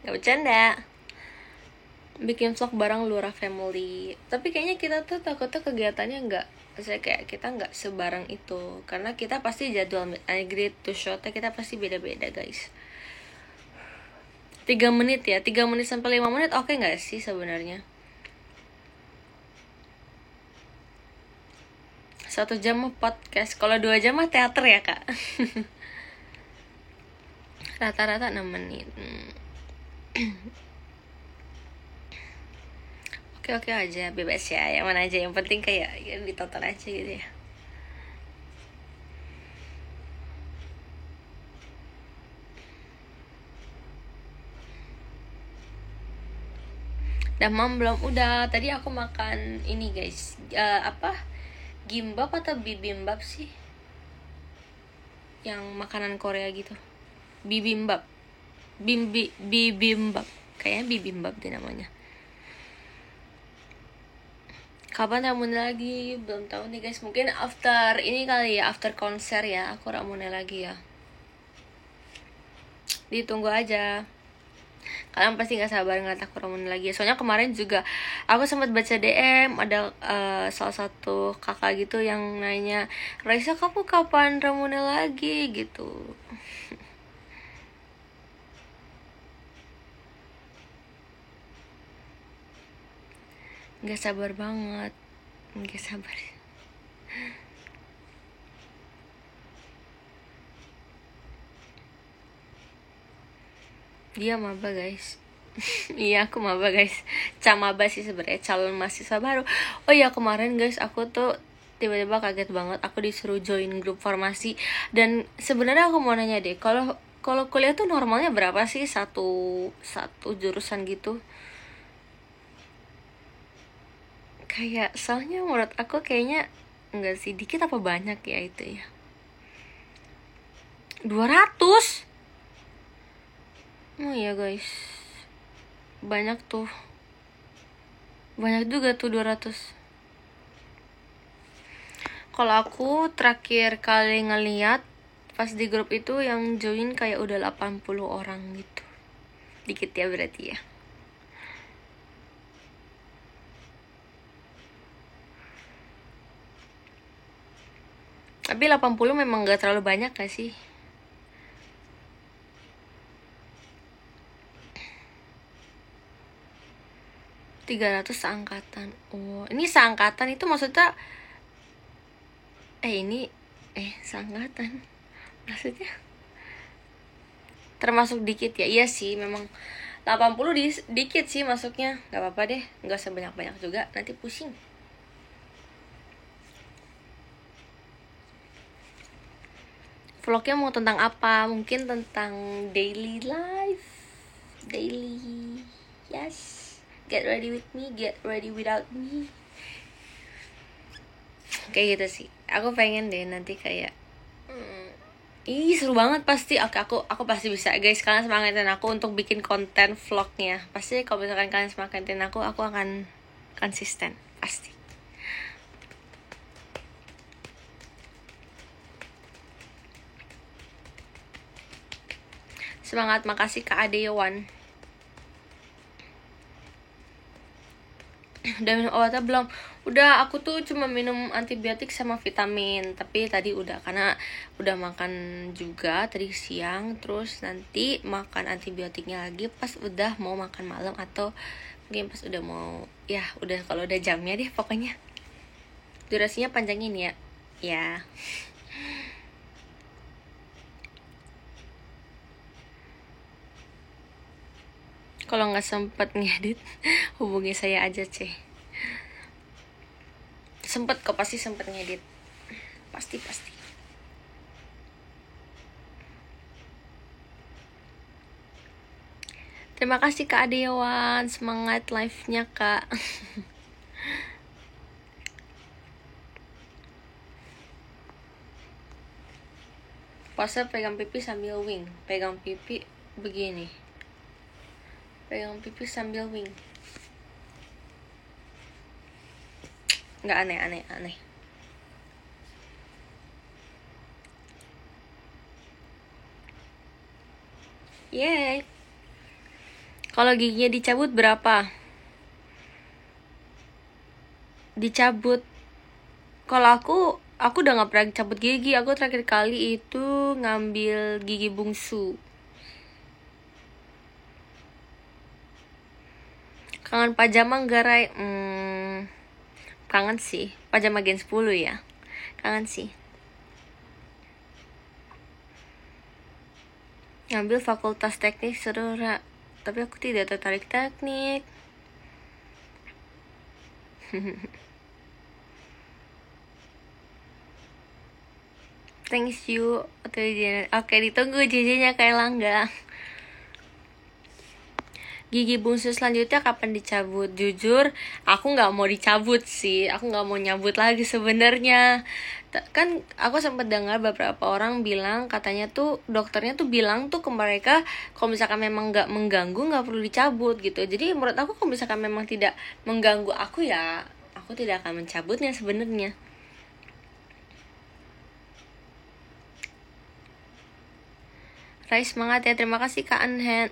Gak bercanda. Bikin vlog bareng Lura Family. Tapi kayaknya kita tuh takutnya kegiatannya nggak, maksudnya kayak kita nggak sebareng itu, karena kita pasti jadwal meet and greet to shotnya kita pasti beda-beda guys. 3 menit ya, 3 menit sampai 5 menit oke nggak sih sebenarnya? 1 jam mah podcast, kalau 2 jam mah teater ya Kak. Rata-rata 6 menit. Oke aja, bebas ya, yang mana aja, yang penting kayak ya, ditonton aja gitu ya. Damam belum, udah tadi aku makan ini guys, apa gimbap atau bibimbap sih, yang makanan Korea gitu, bibimbap, bibimbap, kayaknya bibimbap deh namanya. Kapan Ramune lagi? Belum tahu nih guys. Mungkin after ini kali ya, after konser ya, aku Ramune lagi ya. Ditunggu aja. Kalian pasti gak sabar ngeliat aku Ramune lagi. Soalnya kemarin juga aku sempat baca DM, ada salah satu kakak gitu yang nanya, Raisa kamu kapan Ramune lagi gitu. Gak sabar banget. Gak sabar. Dia maba guys. Iya aku maba guys. Maba sih sebenarnya, calon mahasiswa baru. Oh iya kemarin guys aku tuh tiba-tiba kaget banget, aku disuruh join grup formasi. Dan sebenarnya aku mau nanya deh, kalau kuliah tuh normalnya berapa sih satu jurusan gitu? Kayak soalnya menurut aku kayaknya enggak sih, dikit apa banyak ya itu ya. 200. Oh iya guys, banyak tuh, banyak juga tuh 200. Kalau aku terakhir kali ngeliat pas di grup itu yang join kayak udah 80 orang gitu. Dikit ya berarti ya. Tapi 80 memang gak terlalu banyak gak sih? ...300 seangkatan. Oh, ini seangkatan itu maksudnya seangkatan maksudnya termasuk dikit ya? Iya sih, memang 80 dikit sih masuknya. Gak apa-apa deh, gak sebanyak-banyak juga, nanti pusing. Vlognya mau tentang apa? Mungkin tentang daily life. Daily, yes. Get ready with me, get ready without me. Kayak gitu sih. Aku pengen deh nanti kayak seru banget pasti. Oke, aku pasti bisa guys. Kalian semangatin aku untuk bikin konten vlognya. Pasti kalau misalkan kalian semangatin aku akan konsisten pasti. Semangat, makasih Kak Adewan. Udah minum obatnya belum? Udah, aku tuh cuma minum antibiotik sama vitamin. Tapi tadi udah, karena udah makan juga tadi siang. Terus nanti makan antibiotiknya lagi pas udah mau makan malam, atau mungkin pas udah mau, ya udah kalau udah jamnya deh pokoknya. Durasinya panjangin ya. Ya. Kalau nggak sempet ngedit, hubungi saya aja ceh. Sempet kok, pasti sempet ngedit. Pasti. Terima kasih Kak Adewan, semangat live-nya Kak. Puasa pegang pipi sambil wing. Pegang pipi begini. Pegang pipi sambil wing. Nggak aneh. Yeay. Kalau giginya dicabut berapa? Dicabut. Kalau aku udah gak pernah cabut gigi. Aku terakhir kali itu ngambil gigi bungsu. Kangen pajama gak, Rai? Kangen sih. Pajama Gen 10 ya. Kangen sih. Ngambil fakultas teknik seru, Ra. Tapi aku tidak tertarik teknik. Thanks you. Oke, ditunggu JJ-nya kayak Langga. Gigi bungsu selanjutnya kapan dicabut? Jujur, aku nggak mau dicabut sih. Aku nggak mau nyabut lagi sebenarnya. Kan aku sempat dengar beberapa orang bilang, katanya tuh dokternya tuh bilang tuh ke mereka, kalau misalkan memang nggak mengganggu nggak perlu dicabut gitu. Jadi menurut aku kalau misalkan memang tidak mengganggu aku, ya aku tidak akan mencabutnya sebenarnya. Rai, semangat ya. Terima kasih Kak Anhen.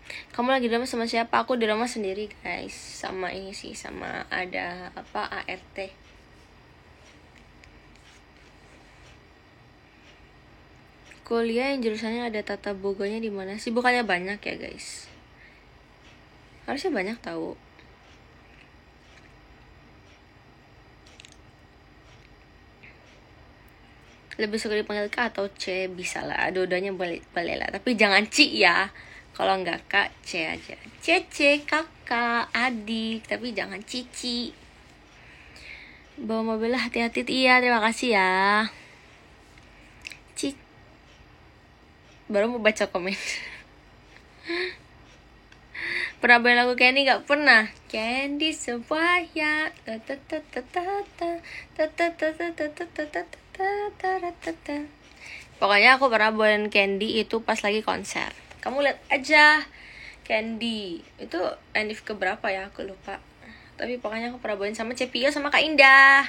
Kamu lagi di rumah sama siapa? Aku di rumah sendiri, guys. Sama ini sih, sama ada ART. Kuliah yang jurusannya ada tata boganya di mana sih? Bukannya banyak ya, guys? Harusnya banyak tahu. Lebih suka dipanggil Kak atau C? Bisa lah, dua-duanya boleh lah. Tapi jangan Ci ya. Kalau enggak Kak, C aja. Cece, kakak, adik. Tapi jangan Cici. Bawa mobilnya hati-hati. Iya, terima kasih ya. Cici. Baru mau baca komen. Pernah bawain lagu Candy gak? Pernah. Candy semuanya. Pokoknya aku pernah bawain Candy itu pas lagi konser. Kamu lihat aja Candy itu Enif keberapa ya, aku lupa. Tapi pokoknya aku pernah bawain sama Cepio sama Kak Indah.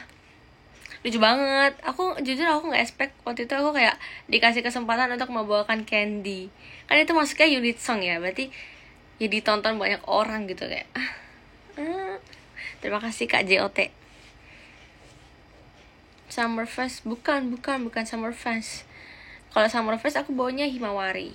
Lucu banget. Aku jujur aku nggak expect waktu itu aku kayak dikasih kesempatan untuk membawakan Candy. Kan itu masuknya unit song ya, berarti ya ditonton banyak orang gitu kayak. Terima kasih Kak JOT. Summerfest bukan Summerfest. Kalau Summerfest aku bawanya Himawari.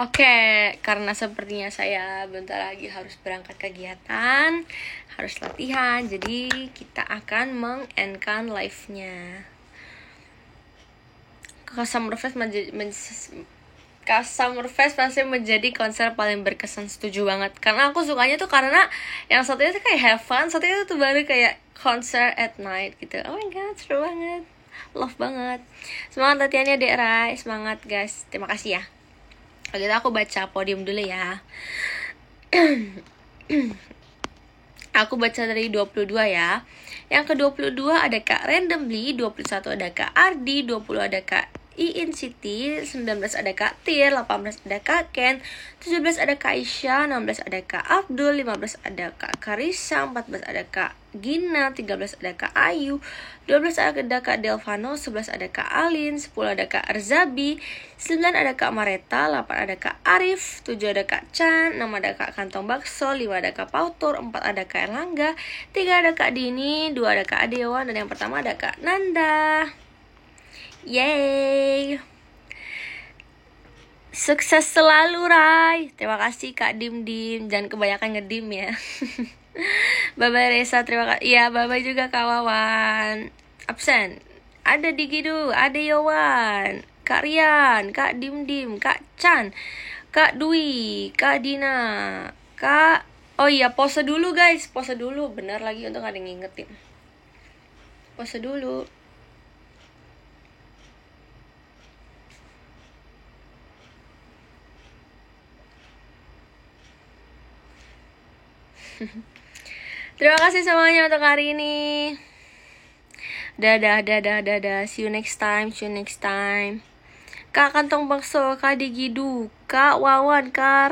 Oke, karena sepertinya saya bentar lagi harus berangkat kegiatan, harus latihan, jadi kita akan meng-endkan live-nya. Summerfest pasti menjadi konser paling berkesan, setuju banget. Karena aku sukanya tuh karena yang satunya tuh kayak have fun, satunya tuh baru kayak konser at night gitu. Oh my god, seru banget, love banget. Semangat latihannya Dek Rai, semangat guys, terima kasih ya. Kalau gitu aku baca podium dulu ya. Aku baca dari 22 ya. Yang ke-22 ada Kak Randomly, 21 ada Kak Ardi, 20 ada Kak Iin City, 19 ada Kak Tir, 18 ada Kak Ken, 17 ada Kak Isya, 16 ada Kak Abdul, 15 ada Kak Karisa, 14 ada Kak Gina, 13 ada Kak Ayu, 12 ada Kak Delvano, 11 ada Kak Alin, 10 ada Kak Arzabi, 9 ada Kak Mareta, 8 ada Kak Arif, 7 ada Kak Chan, 6 ada Kak Kantong Bakso, 5 ada Kak Pautur, 4 ada Kak Erlangga, 3 ada Kak Dini, 2 ada Kak Adewan, dan yang pertama ada Kak Nanda. Yeay. Sukses selalu Rai. Terima kasih Kak Dim. Jangan kebanyakan ngedim ya. Bye-bye Reza, terima kasih. Iya, bye-bye juga Kak Wawan. Absen. Ada Digidu, ada Yowan, Kak Rian, Kak Dim, Kak Chan, Kak Dwi, Kak Dina, Kak. Oh iya, pose dulu guys, pose dulu. Bener lagi untuk ada yang ngingetin. Pose dulu. Terima kasih semuanya untuk hari ini. Dadah. See you next time. Kak Kantong Bakso, Kak Digidu, Kak Wawan, Kak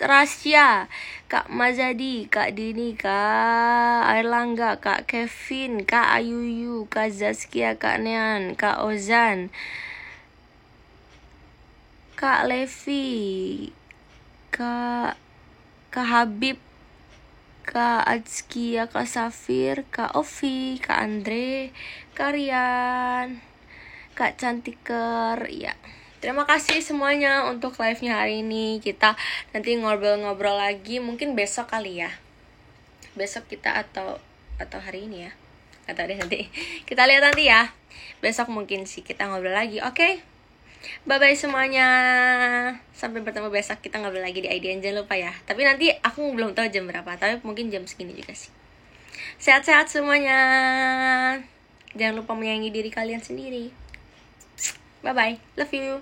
Rasya, Kak Mazadi, Kak Dini, Kak Airlangga, Kak Kevin, Kak Ayuyu, Kak Zaskia, Kak Nean, Kak Ozan, Kak Levi, Kak Habib, Kak Azkia, Kak Safir, Kak Ovi, Kak Andre, Kak Rian, Kak Cantiker, ya. Terima kasih semuanya untuk live-nya hari ini. Kita nanti ngobrol-ngobrol lagi, mungkin besok kali ya. Besok kita atau hari ini ya. Atau deh nanti. Kita lihat nanti ya. Besok mungkin sih kita ngobrol lagi. Oke? Bye-bye semuanya. Sampai bertemu besok, kita ngobrol lagi di IDN. Jangan lupa ya. Tapi nanti aku belum tahu jam berapa, tapi mungkin jam segini juga sih. Sehat-sehat semuanya. Jangan lupa menyayangi diri kalian sendiri. Bye-bye. Love you.